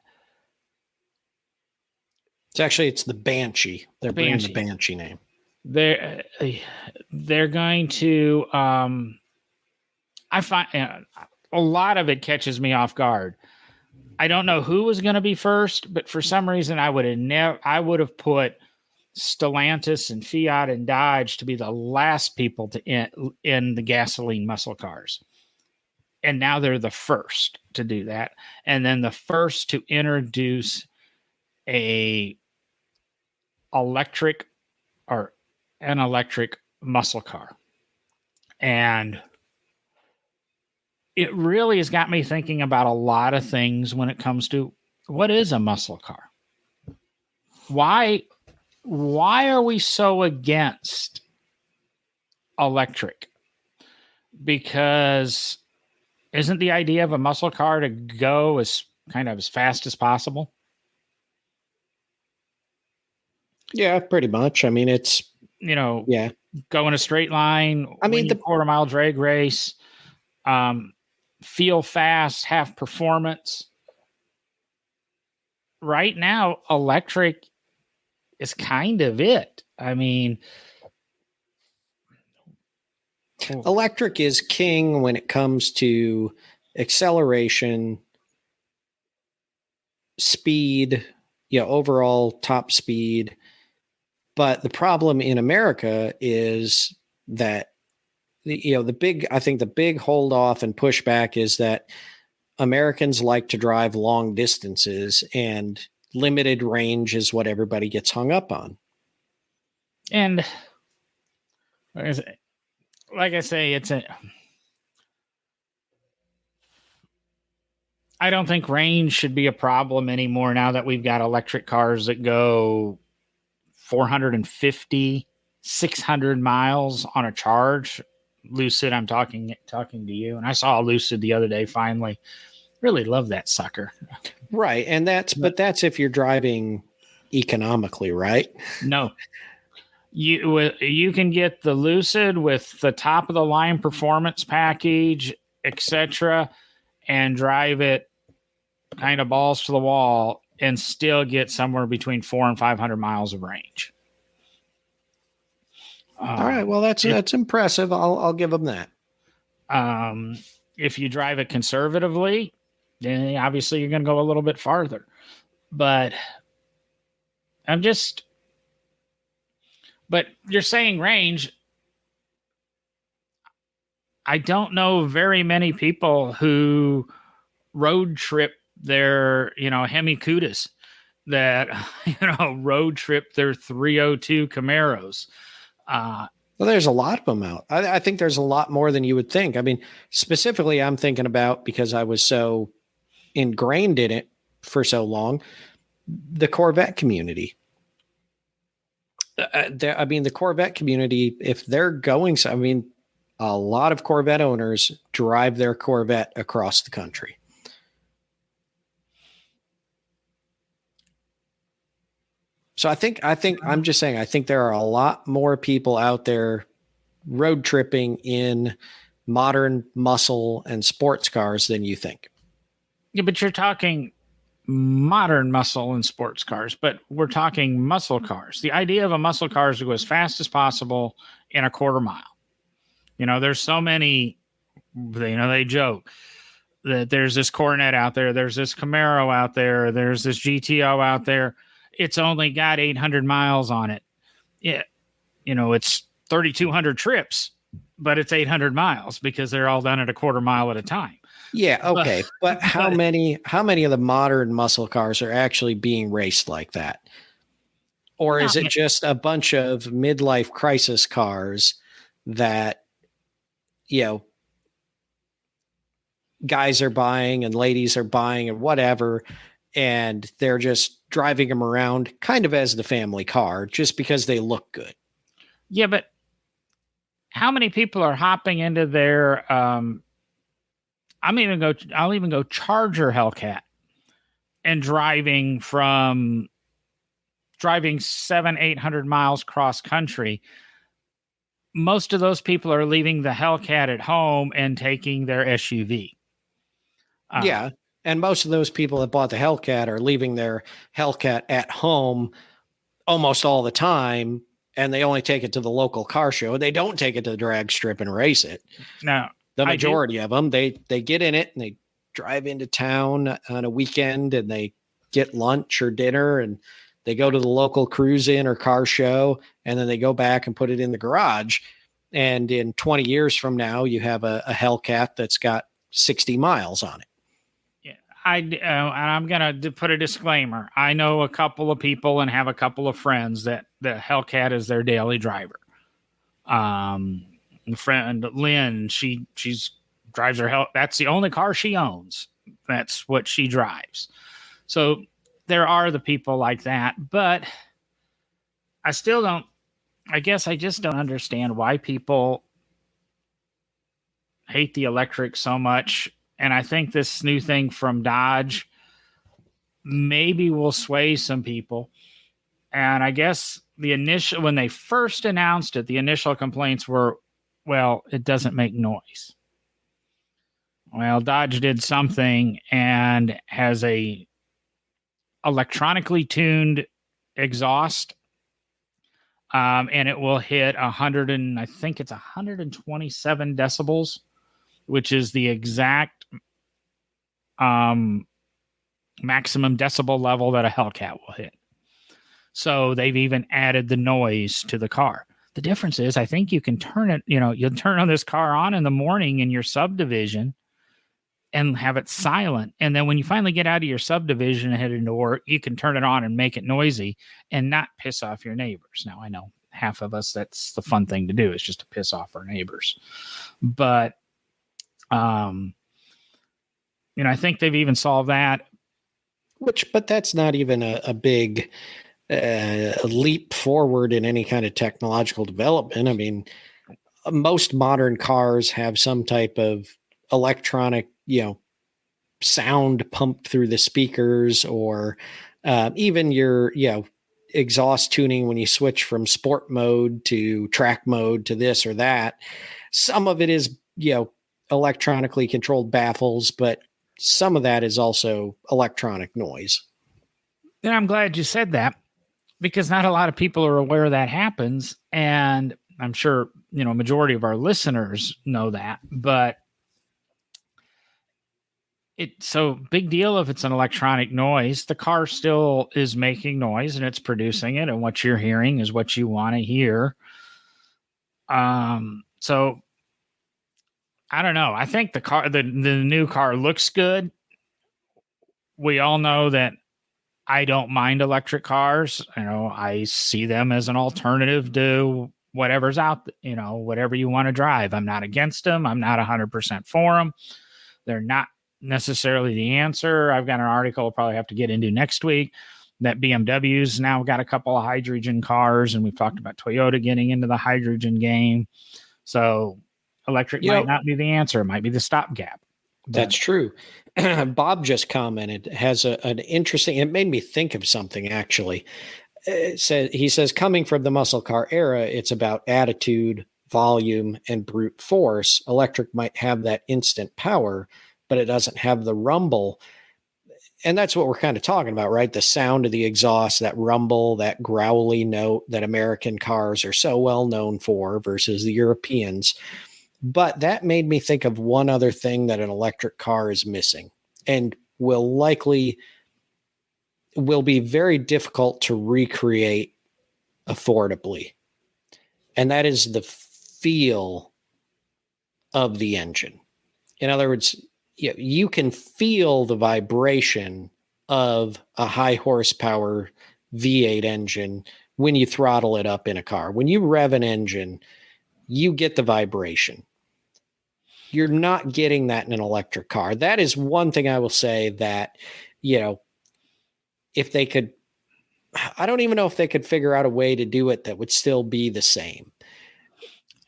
it's the Banshee. They're bringing the Banshee name. They're going to I find a lot of it catches me off guard. I don't know who was going to be first, but for some reason I would have put Stellantis and Fiat and Dodge to be the last people to in the gasoline muscle cars. And now they're the first to do that. And then the first to introduce an electric muscle car. And it really has got me thinking about a lot of things when it comes to what is a muscle car? Why are we so against electric? Because isn't the idea of a muscle car to go as fast as possible? Yeah, pretty much. I mean, it's, go in a straight line. I mean, the quarter-mile drag race, feel fast, have performance. Right now, electric is kind of it. I mean, electric is king when it comes to acceleration, speed, overall top speed. But the problem in America is that the big hold off and pushback is that Americans like to drive long distances, and limited range is what everybody gets hung up on. And like I say, I don't think range should be a problem anymore now that we've got electric cars that go 450, 600 miles on a charge. Lucid, I'm talking to you. And I saw a Lucid the other day, finally. Really love that sucker. Right. And but that's if you're driving economically, right? No. You can get the Lucid with the top of the line performance package, etc., and drive it kind of balls to the wall and still get somewhere between 400 and 500 miles of range. All right. Well, that's impressive. I'll give them that. If you drive it conservatively, then obviously you're going to go a little bit farther. But but you're saying range. I don't know very many people who road trip their, Hemi Cudas that, road trip their 302 Camaros. Well, there's a lot of them out. I think there's a lot more than you would think. I mean, specifically, I'm thinking about, because I was so ingrained in it for so long, the Corvette community. The Corvette community, if they're going, a lot of Corvette owners drive their Corvette across the country. So I think I'm just saying, I think there are a lot more people out there road tripping in modern muscle and sports cars than you think. Yeah, but you're talking modern muscle and sports cars, but we're talking muscle cars. The idea of a muscle car is to go as fast as possible in a quarter mile. There's so many, they joke that there's this Cornet out there, there's this Camaro out there, there's this GTO out there. It's only got 800 miles on it. Yeah. It's 3,200 trips, but it's 800 miles because they're all done at a quarter mile at a time. Yeah. Okay. But how many of the modern muscle cars are actually being raced like that? Or is it just a bunch of midlife crisis cars that, guys are buying and ladies are buying and whatever, and they're just driving them around kind of as the family car just because they look good. Yeah, but how many people are hopping into their I'll even go Charger Hellcat and driving 700-800 miles cross country. Most of those people are leaving the Hellcat at home and taking their SUV. Yeah. And most of those people that bought the Hellcat are leaving their Hellcat at home almost all the time. And they only take it to the local car show. They don't take it to the drag strip and race it. No, the majority of them, they get in it and they drive into town on a weekend and they get lunch or dinner and they go to the local cruise in or car show, and then they go back and put it in the garage. And in 20 years from now, you have a Hellcat that's got 60 miles on it. And I'm going to put a disclaimer. I know a couple of people and have a couple of friends that the Hellcat is their daily driver. Friend Lynn, she's drives her that's the only car she owns. That's what she drives. So there are the people like that, but I just don't understand why people hate the electric so much. And I think this new thing from Dodge maybe will sway some people. And I guess when they first announced it, the initial complaints were, well, it doesn't make noise. Well, Dodge did something and has a electronically tuned exhaust, and it will hit 127 decibels, which is the exact maximum decibel level that a Hellcat will hit. So they've even added the noise to the car. The difference is, I think you can turn it, you'll turn on this car on in the morning in your subdivision and have it silent. And then when you finally get out of your subdivision and head into work, you can turn it on and make it noisy and not piss off your neighbors. Now, I know half of us, that's the fun thing to do, is just to piss off our neighbors. But, I think they've even solved that. But that's not even a big leap forward in any kind of technological development. I mean, most modern cars have some type of electronic, sound pumped through the speakers, or even your, exhaust tuning when you switch from sport mode to track mode to this or that. Some of it is, electronically controlled baffles, but some of that is also electronic noise. And I'm glad you said that, because not a lot of people are aware that happens. And I'm sure, majority of our listeners know that, but so big deal if it's an electronic noise. The car still is making noise and it's producing it, and what you're hearing is what you want to hear. So I don't know. I think the new car looks good. We all know that I don't mind electric cars. I see them as an alternative to whatever's out, whatever you want to drive. I'm not against them. I'm not 100% for them. They're not necessarily the answer. I've got an article I'll probably have to get into next week that BMW's now got a couple of hydrogen cars, and we've talked about Toyota getting into the hydrogen game. So electric might not be the answer. It might be the stopgap. That's true. Bob just commented, has an interesting, it made me think of something actually. He says, coming from the muscle car era, it's about attitude, volume, and brute force. Electric might have that instant power, but it doesn't have the rumble. And that's what we're kind of talking about, right? The sound of the exhaust, that rumble, that growly note that American cars are so well known for versus the Europeans. But that made me think of one other thing that an electric car is missing and will be very difficult to recreate affordably. And that is the feel of the engine. In other words, you can feel the vibration of a high horsepower V8 engine when you throttle it up in a car. When you rev an engine, you get the vibration. You're not getting that in an electric car. That is one thing I will say that, if they could, I don't even know if they could figure out a way to do it that would still be the same.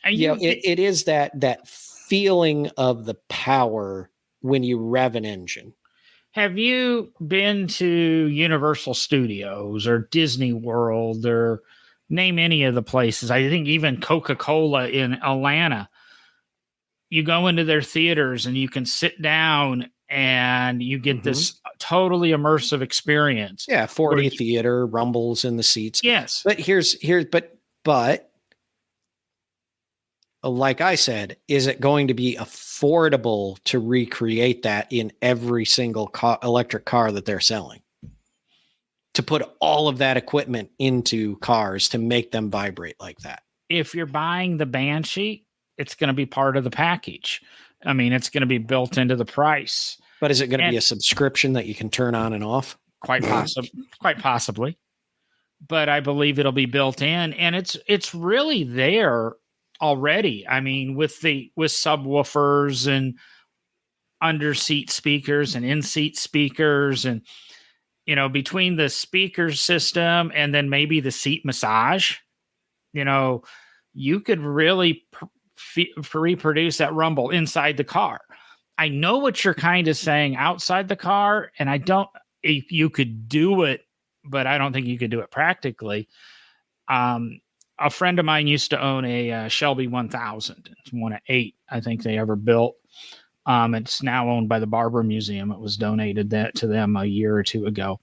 It is that feeling of the power when you rev an engine. Have you been to Universal Studios or Disney World or name any of the places? I think even Coca-Cola in Atlanta. You go into their theaters and you can sit down and you get this totally immersive experience. Yeah, 4D theater, rumbles in the seats. Yes. But but like I said, is it going to be affordable to recreate that in every single electric car that they're selling? To put all of that equipment into cars to make them vibrate like that? If you're buying the Banshee, it's going to be part of the package. I mean, it's going to be built into the price. But is it going to be a subscription that you can turn on and off? Quite possibly. But I believe it'll be built in, and it's really there already. I mean, with subwoofers and under-seat speakers and in-seat speakers, and between the speaker system and then maybe the seat massage, you could really reproduce that rumble inside the car. I know what you're kind of saying outside the car, and you could do it, but I don't think you could do it practically. A friend of mine used to own a Shelby 1000. It's one of 8 I think they ever built. It's now owned by the Barber Museum. It was donated to them a year or 2 ago.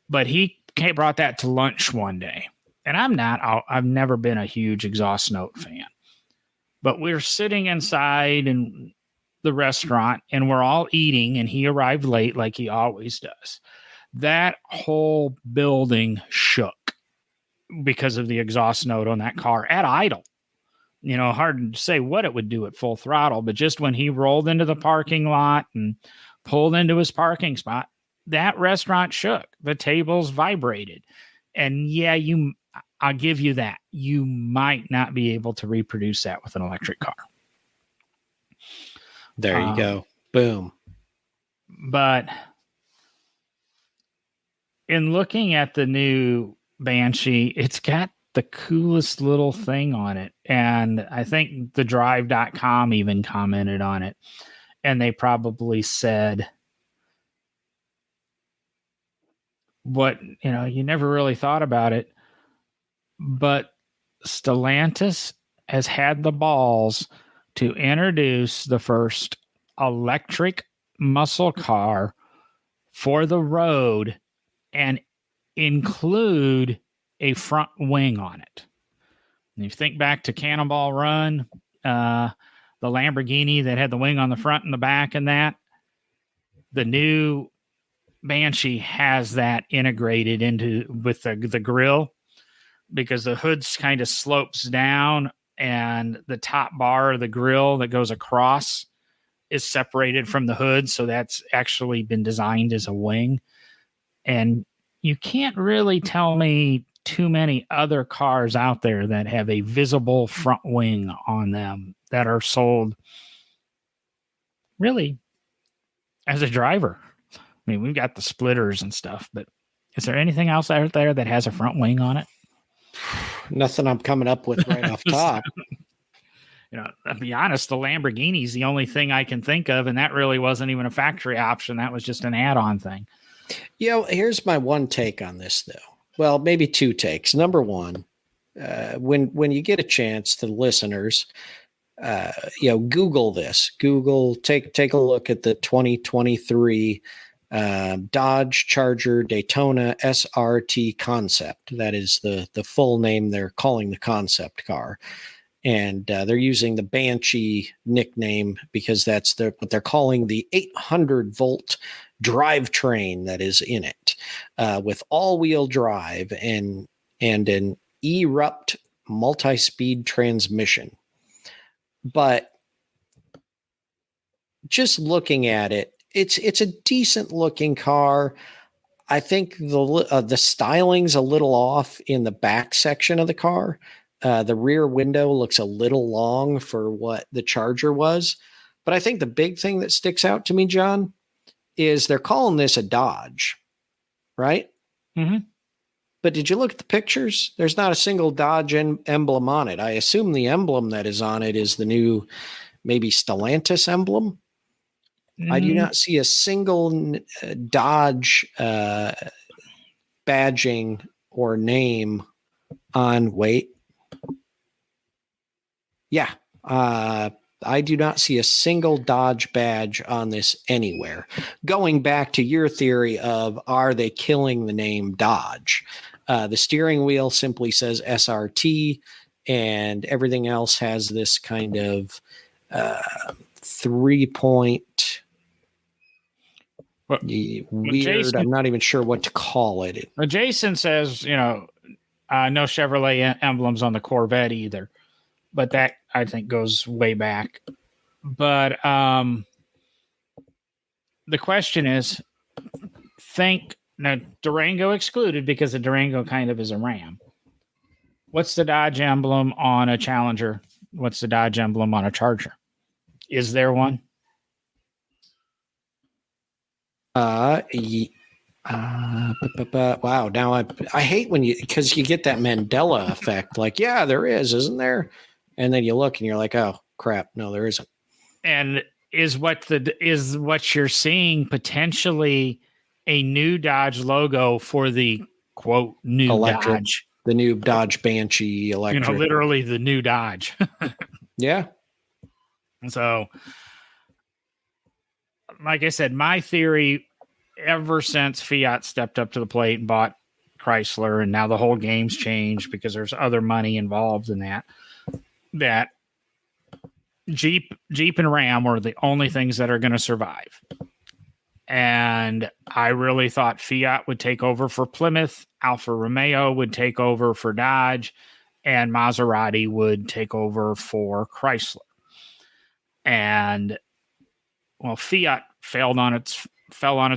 But he brought that to lunch one day. And I've never been a huge exhaust note fan. But we're sitting inside in the restaurant and we're all eating, and he arrived late like he always does. That whole building shook because of the exhaust note on that car at idle. Hard to say what it would do at full throttle, but just when he rolled into the parking lot and pulled into his parking spot, that restaurant shook. The tables vibrated. And yeah, I'll give you that. You might not be able to reproduce that with an electric car. There you go. Boom. But in looking at the new Banshee, it's got the coolest little thing on it. And I think the drive.com even commented on it. And they probably said, you never really thought about it, but Stellantis has had the balls to introduce the first electric muscle car for the road and include a front wing on it. And if you think back to Cannonball Run, the Lamborghini that had the wing on the front and the back, and that the new Banshee has that integrated with the grill, because the hood kind of slopes down and the top bar of the grill that goes across is separated from the hood. So that's actually been designed as a wing. And you can't really tell me too many other cars out there that have a visible front wing on them that are sold really as a driver. I mean, we've got the splitters and stuff, but is there anything else out there that has a front wing on it? Nothing I'm coming up with right off top. I'll be honest, the Lamborghini's the only thing I can think of, and that really wasn't even a factory option. That was just an add-on thing. Here's my one take on this, though. Well, maybe 2 takes. Number one, when you get a chance, to the listeners, Google this. Take a look at the 2023 Dodge Charger Daytona SRT concept. That is the full name they're calling the concept car. And they're using the Banshee nickname because that's what they're calling the 800-volt drivetrain that is in it, with all-wheel drive and an erupt multi-speed transmission. But just looking at it, it's a decent looking car. I think the styling's a little off in the back section of the car. The rear window looks a little long for what the Charger was. But I think the big thing that sticks out to me, John, is they're calling this a Dodge. right? Mm-hmm. But did you look at the pictures? There's not a single Dodge emblem on it. I assume the emblem that is on it is the new, maybe Stellantis emblem. I do not see a single Dodge badging or name on. Wait. Yeah. I do not see a single Dodge badge on this anywhere. Going back to your theory of, are they killing the name Dodge? The steering wheel simply says SRT, and everything else has this kind of 3-point weird. Jason, I'm not even sure what to call it. Jason says, no Chevrolet emblems on the Corvette either, but that I think goes way back. But the question is, now Durango excluded because the Durango kind of is a Ram. What's the Dodge emblem on a Challenger? What's the Dodge emblem on a Charger? Is there one? Wow. Now I hate when because you get that Mandela effect. Like, yeah, there is, isn't there? And then you look and you're like, oh crap, no, there isn't. And is what you're seeing potentially a new Dodge logo for the quote new electric Dodge, the new Dodge Banshee electric, literally the new Dodge. Yeah. So, like I said, my theory ever since Fiat stepped up to the plate and bought Chrysler, and now the whole game's changed because there's other money involved in that Jeep and Ram are the only things that are going to survive. And I really thought Fiat would take over for Plymouth, Alfa Romeo would take over for Dodge, and Maserati would take over for Chrysler. And well, Fiat fell on its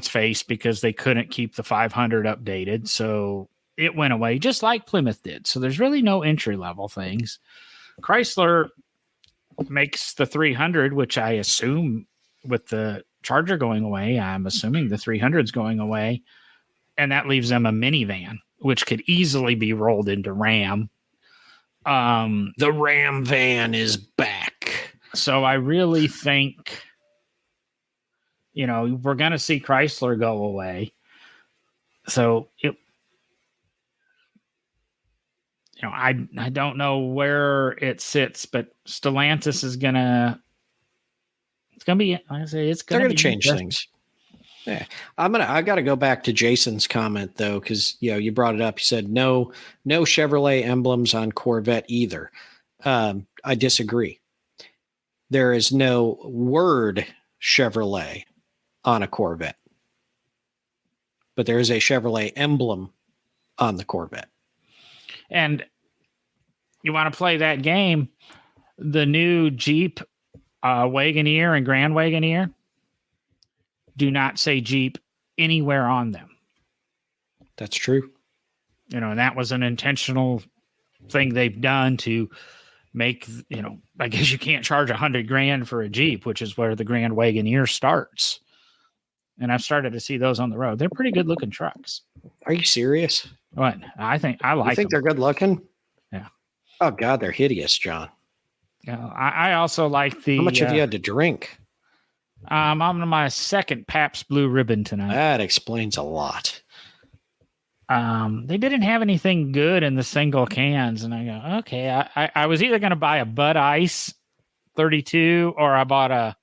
face because they couldn't keep the 500 updated, so it went away just like Plymouth did. So there's really no entry level things. Chrysler makes the 300, which I assume with the Charger going away, I'm assuming the 300 is going away, and that leaves them a minivan, which could easily be rolled into Ram. The Ram van is back. So I really think, we're going to see Chrysler go away. So I don't know where it sits, but Stellantis is they're going to change things. Yeah. I got to go back to Jason's comment though, because you brought it up. You said no Chevrolet emblems on Corvette either. I disagree. There is no word Chevrolet on a Corvette, but there is a Chevrolet emblem on the Corvette. And you want to play that game, the new Jeep Wagoneer and Grand Wagoneer do not say Jeep anywhere on them. That's true. And that was an intentional thing they've done to make, I guess you can't charge $100,000 for a Jeep, which is where the Grand Wagoneer starts. And I've started to see those on the road. They're pretty good looking trucks. Are you serious? What? I think You think they're good looking? Yeah. Oh God, they're hideous, John. Yeah. I also like the. How much have you had to drink? I'm on my second Pabst Blue Ribbon tonight. That explains a lot. They didn't have anything good in the single cans, and I go, okay. I was either going to buy a Bud Ice 32 or I bought a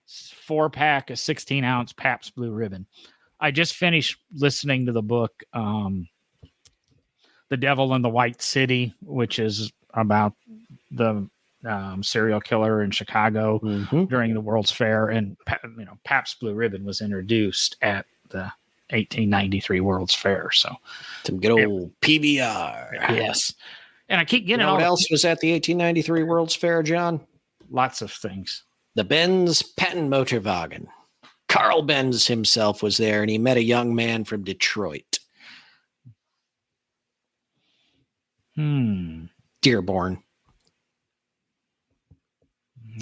4-pack of 16-ounce Pabst Blue Ribbon. I just finished listening to the book, The Devil in the White City, which is about the serial killer in Chicago during the World's Fair. And, Pabst Blue Ribbon was introduced at the 1893 World's Fair. So some good old PBR. Yes. And I keep getting what else was at the 1893 World's Fair, John? Lots of things. The Benz Patent Motorwagen. Carl Benz himself was there, and he met a young man from Detroit. Dearborn.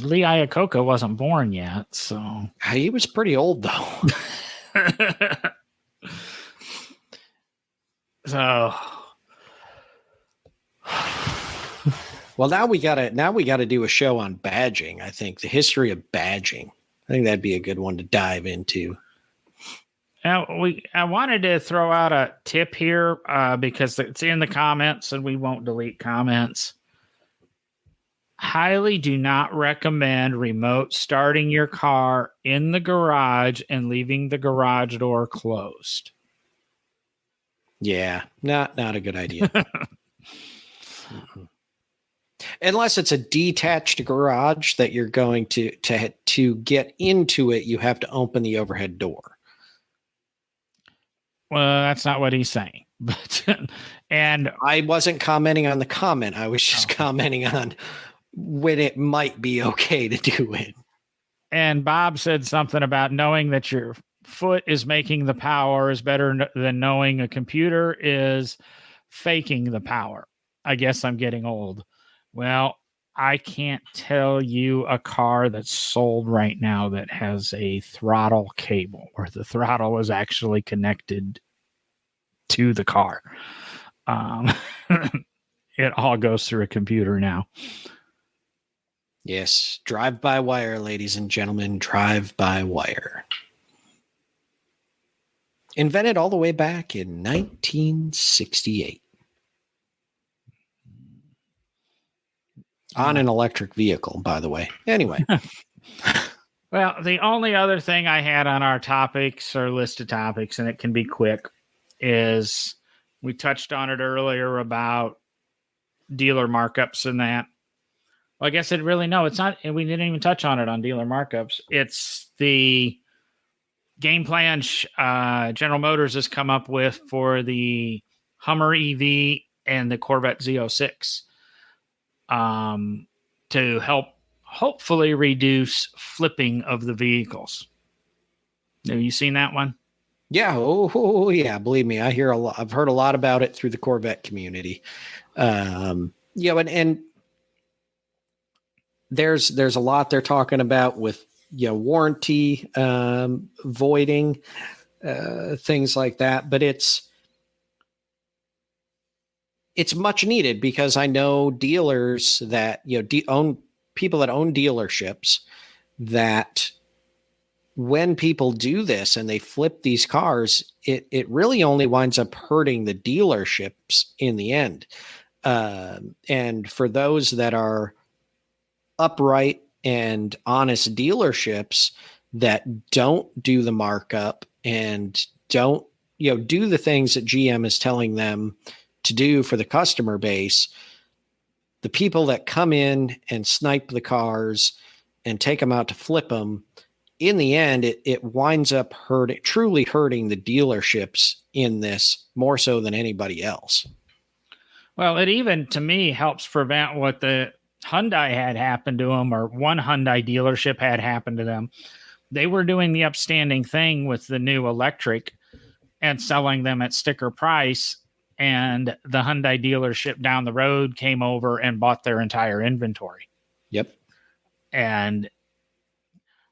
Lee Iacocca wasn't born yet, so He was pretty old, though. So, well, now we gotta do a show on badging. I think the history of badging. I think that'd be a good one to dive into. now I wanted to throw out a tip here because it's in the comments and we won't delete comments. Highly do not recommend remote starting your car in the garage and leaving the garage door closed. Yeah, not a good idea. Unless it's a detached garage that you're going to get into it, you have to open the overhead door. Well, that's not what he's saying. But and I wasn't commenting on the comment. I was just commenting on when it might be okay to do it. And Bob said something about knowing that your foot is making the power is better than knowing a computer is faking the power. I guess I'm getting old. Well, I can't tell you a car that's sold right now that has a throttle cable where the throttle is actually connected to the car. It all goes through a computer now. Yes, drive by wire, ladies and gentlemen, drive by wire. Invented all the way back in 1968. On an electric vehicle, by the way. Anyway. Well, the only other thing I had on our topics or list of topics, and it can be quick, is we touched on it earlier about dealer markups and that. Well, I guess it's not. We didn't even touch on it on dealer markups. It's the game plan General Motors has come up with for the Hummer EV and the Corvette Z06 to help hopefully reduce flipping of the vehicles. Have you seen that one? Yeah. Oh, yeah. Believe me, I hear a lot. I've heard a lot about it through the Corvette community. And there's a lot they're talking about with warranty voiding, things like that. But it's much needed because I know dealers that own people that own dealerships that when people do this and they flip these cars, it really only winds up hurting the dealerships in the end. And for those that are upright and honest dealerships that don't do the markup and don't do the things that GM is telling them to do for the customer base, the people that come in and snipe the cars and take them out to flip them, in the end, it winds up truly hurting the dealerships in this more so than anybody else. Well, it even to me helps prevent what the Hyundai had happened to them, or one Hyundai dealership had happened to them. They were doing the upstanding thing with the new electric and selling them at sticker price. And the Hyundai dealership down the road came over and bought their entire inventory. Yep. And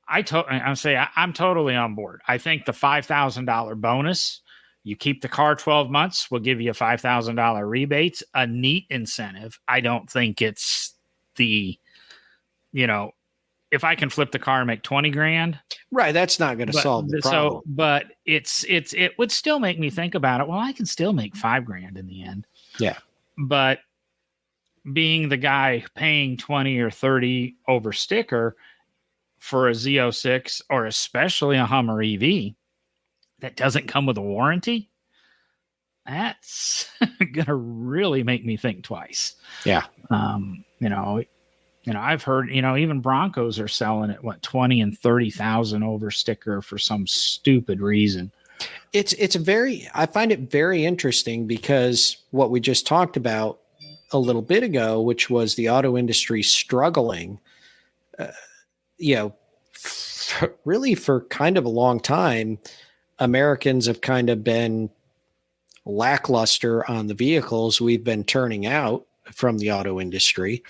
I'm totally on board. I think the $5,000 bonus, you keep the car 12 months, we'll give you a $5,000 rebates, a neat incentive. I don't think it's if I can flip the car and make 20 grand. Right. That's not going to solve the problem. But it would still make me think about it. Well, I can still make $5,000 in the end. Yeah. But being the guy paying 20 or 30 over sticker for a Z06 or especially a Hummer EV that doesn't come with a warranty, that's going to really make me think twice. Yeah. I've heard, even Broncos are selling it, 20 and 30,000 over sticker for some stupid reason. I find it very interesting because what we just talked about a little bit ago, which was the auto industry struggling, really for kind of a long time, Americans have kind of been lackluster on the vehicles we've been turning out from the auto industry.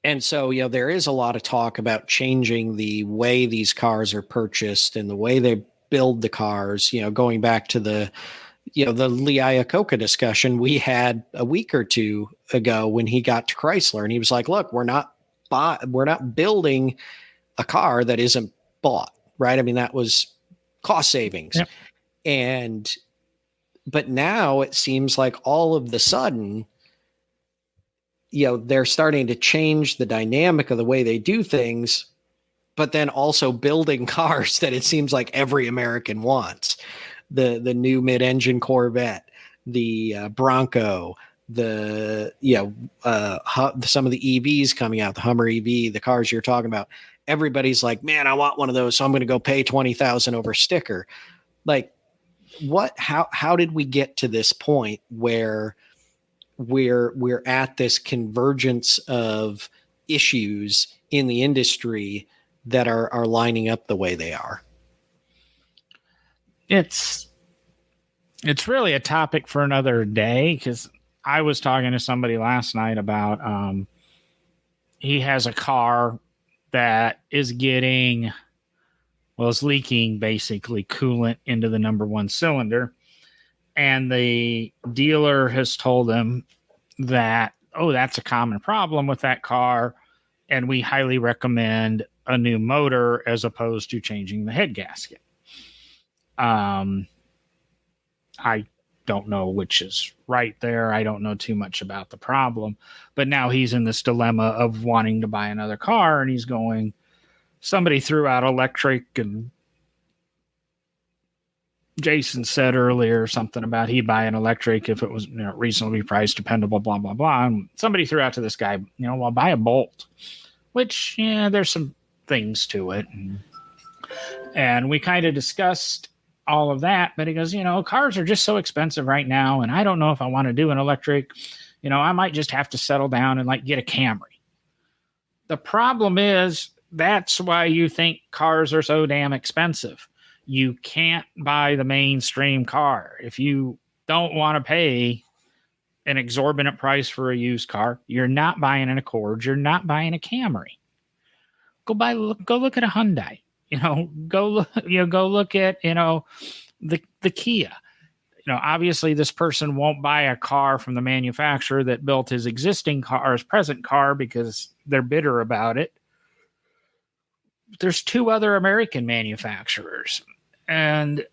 And so, there is a lot of talk about changing the way these cars are purchased and the way they build the cars, going back to the the Lee Iacocca discussion we had a week or two ago when he got to Chrysler, and he was like, look, we're not building a car that isn't bought, right? I mean, that was cost savings. Yep. But now it seems like all of the sudden, they're starting to change the dynamic of the way they do things, but then also building cars that it seems like every American wants. The new mid-engine Corvette, the Bronco, some of the EVs coming out, the Hummer EV, the cars you're talking about. Everybody's like, man, I want one of those, so I'm going to go pay $20,000 over sticker. Like, how did we get to this point where we're at this convergence of issues in the industry that are lining up the way they are? It's really a topic for another day, because I was talking to somebody last night about he has a car that is leaking basically coolant into the number one cylinder. And the dealer has told him that, that's a common problem with that car, and we highly recommend a new motor as opposed to changing the head gasket. I don't know which is right there. I don't know too much about the problem, but now he's in this dilemma of wanting to buy another car, and he's going, somebody threw out electric, and Jason said earlier something about he'd buy an electric if it was reasonably priced, dependable, blah, blah, blah. And somebody threw out to this guy, well, buy a Bolt, which, there's some things to it. And we kind of discussed all of that, but he goes, cars are just so expensive right now, and I don't know if I want to do an electric. I might just have to settle down and get a Camry. The problem is, that's why you think cars are so damn expensive. You can't buy the mainstream car. If you don't want to pay an exorbitant price for a used car, you're not buying an Accord. You're not buying a Camry. Go look at a Hyundai. Go look at the Kia. Obviously this person won't buy a car from the manufacturer that built his existing car, his present car, because they're bitter about it. There's two other American manufacturers, and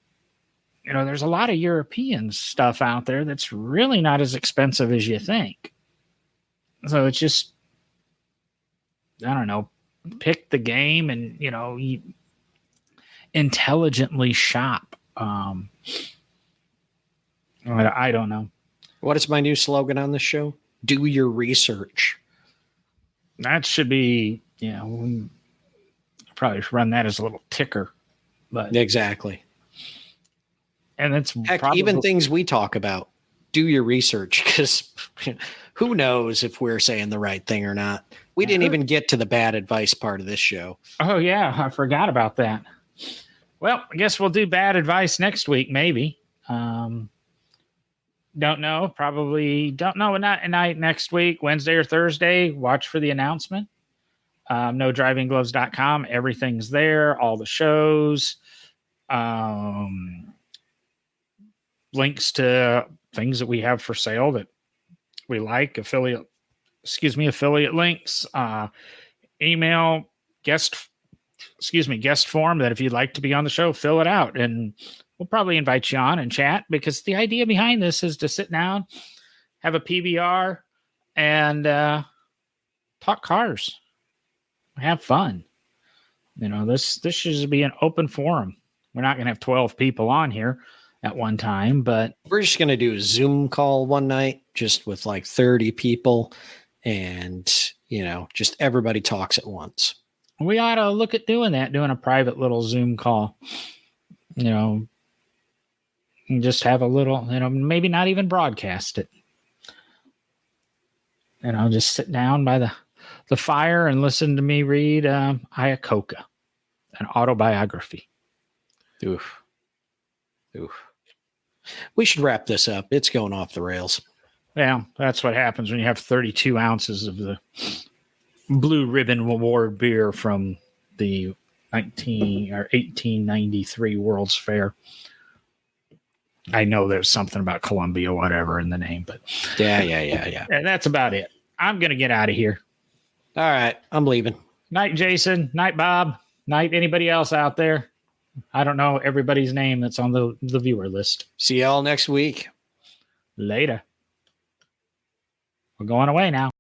there's a lot of European stuff out there that's really not as expensive as you think. So it's just, I don't know, pick the game and you intelligently shop. I don't know. What is my new slogan on this show? Do your research. That should be, probably run that as a little ticker, but exactly. And it's even things we talk about, do your research, because who knows if we're saying the right thing or not. We didn't even get to the bad advice part of this show. Oh yeah, I forgot about that. Well, I guess we'll do bad advice next week, maybe. Don't know. Probably don't know. Not night next week, Wednesday or Thursday. Watch for the announcement. NoDrivingGloves.com. Everything's there. All the shows. Links to things that we have for sale that we like. Affiliate links. Email guest form that if you'd like to be on the show, fill it out, and we'll probably invite you on and chat, because the idea behind this is to sit down, have a PBR, and talk cars. Have fun. This should be an open forum. We're not going to have 12 people on here at one time, but we're just going to do a Zoom call one night, just with 30 people, and just everybody talks at once. We ought to look at doing a private little Zoom call, and just have a little, maybe not even broadcast it. Just sit down by the fire and listen to me read Iacocca, an autobiography. Oof. We should wrap this up. It's going off the rails. Yeah, that's what happens when you have 32 ounces of the Blue Ribbon Award beer from the 1893 World's Fair. I know there's something about Columbia, whatever in the name, but Yeah. and that's about it. I'm going to get out of here. All right. I'm leaving. Night, Jason. Night, Bob. Night, anybody else out there? I don't know everybody's name that's on the viewer list. See y'all next week. Later. We're going away now.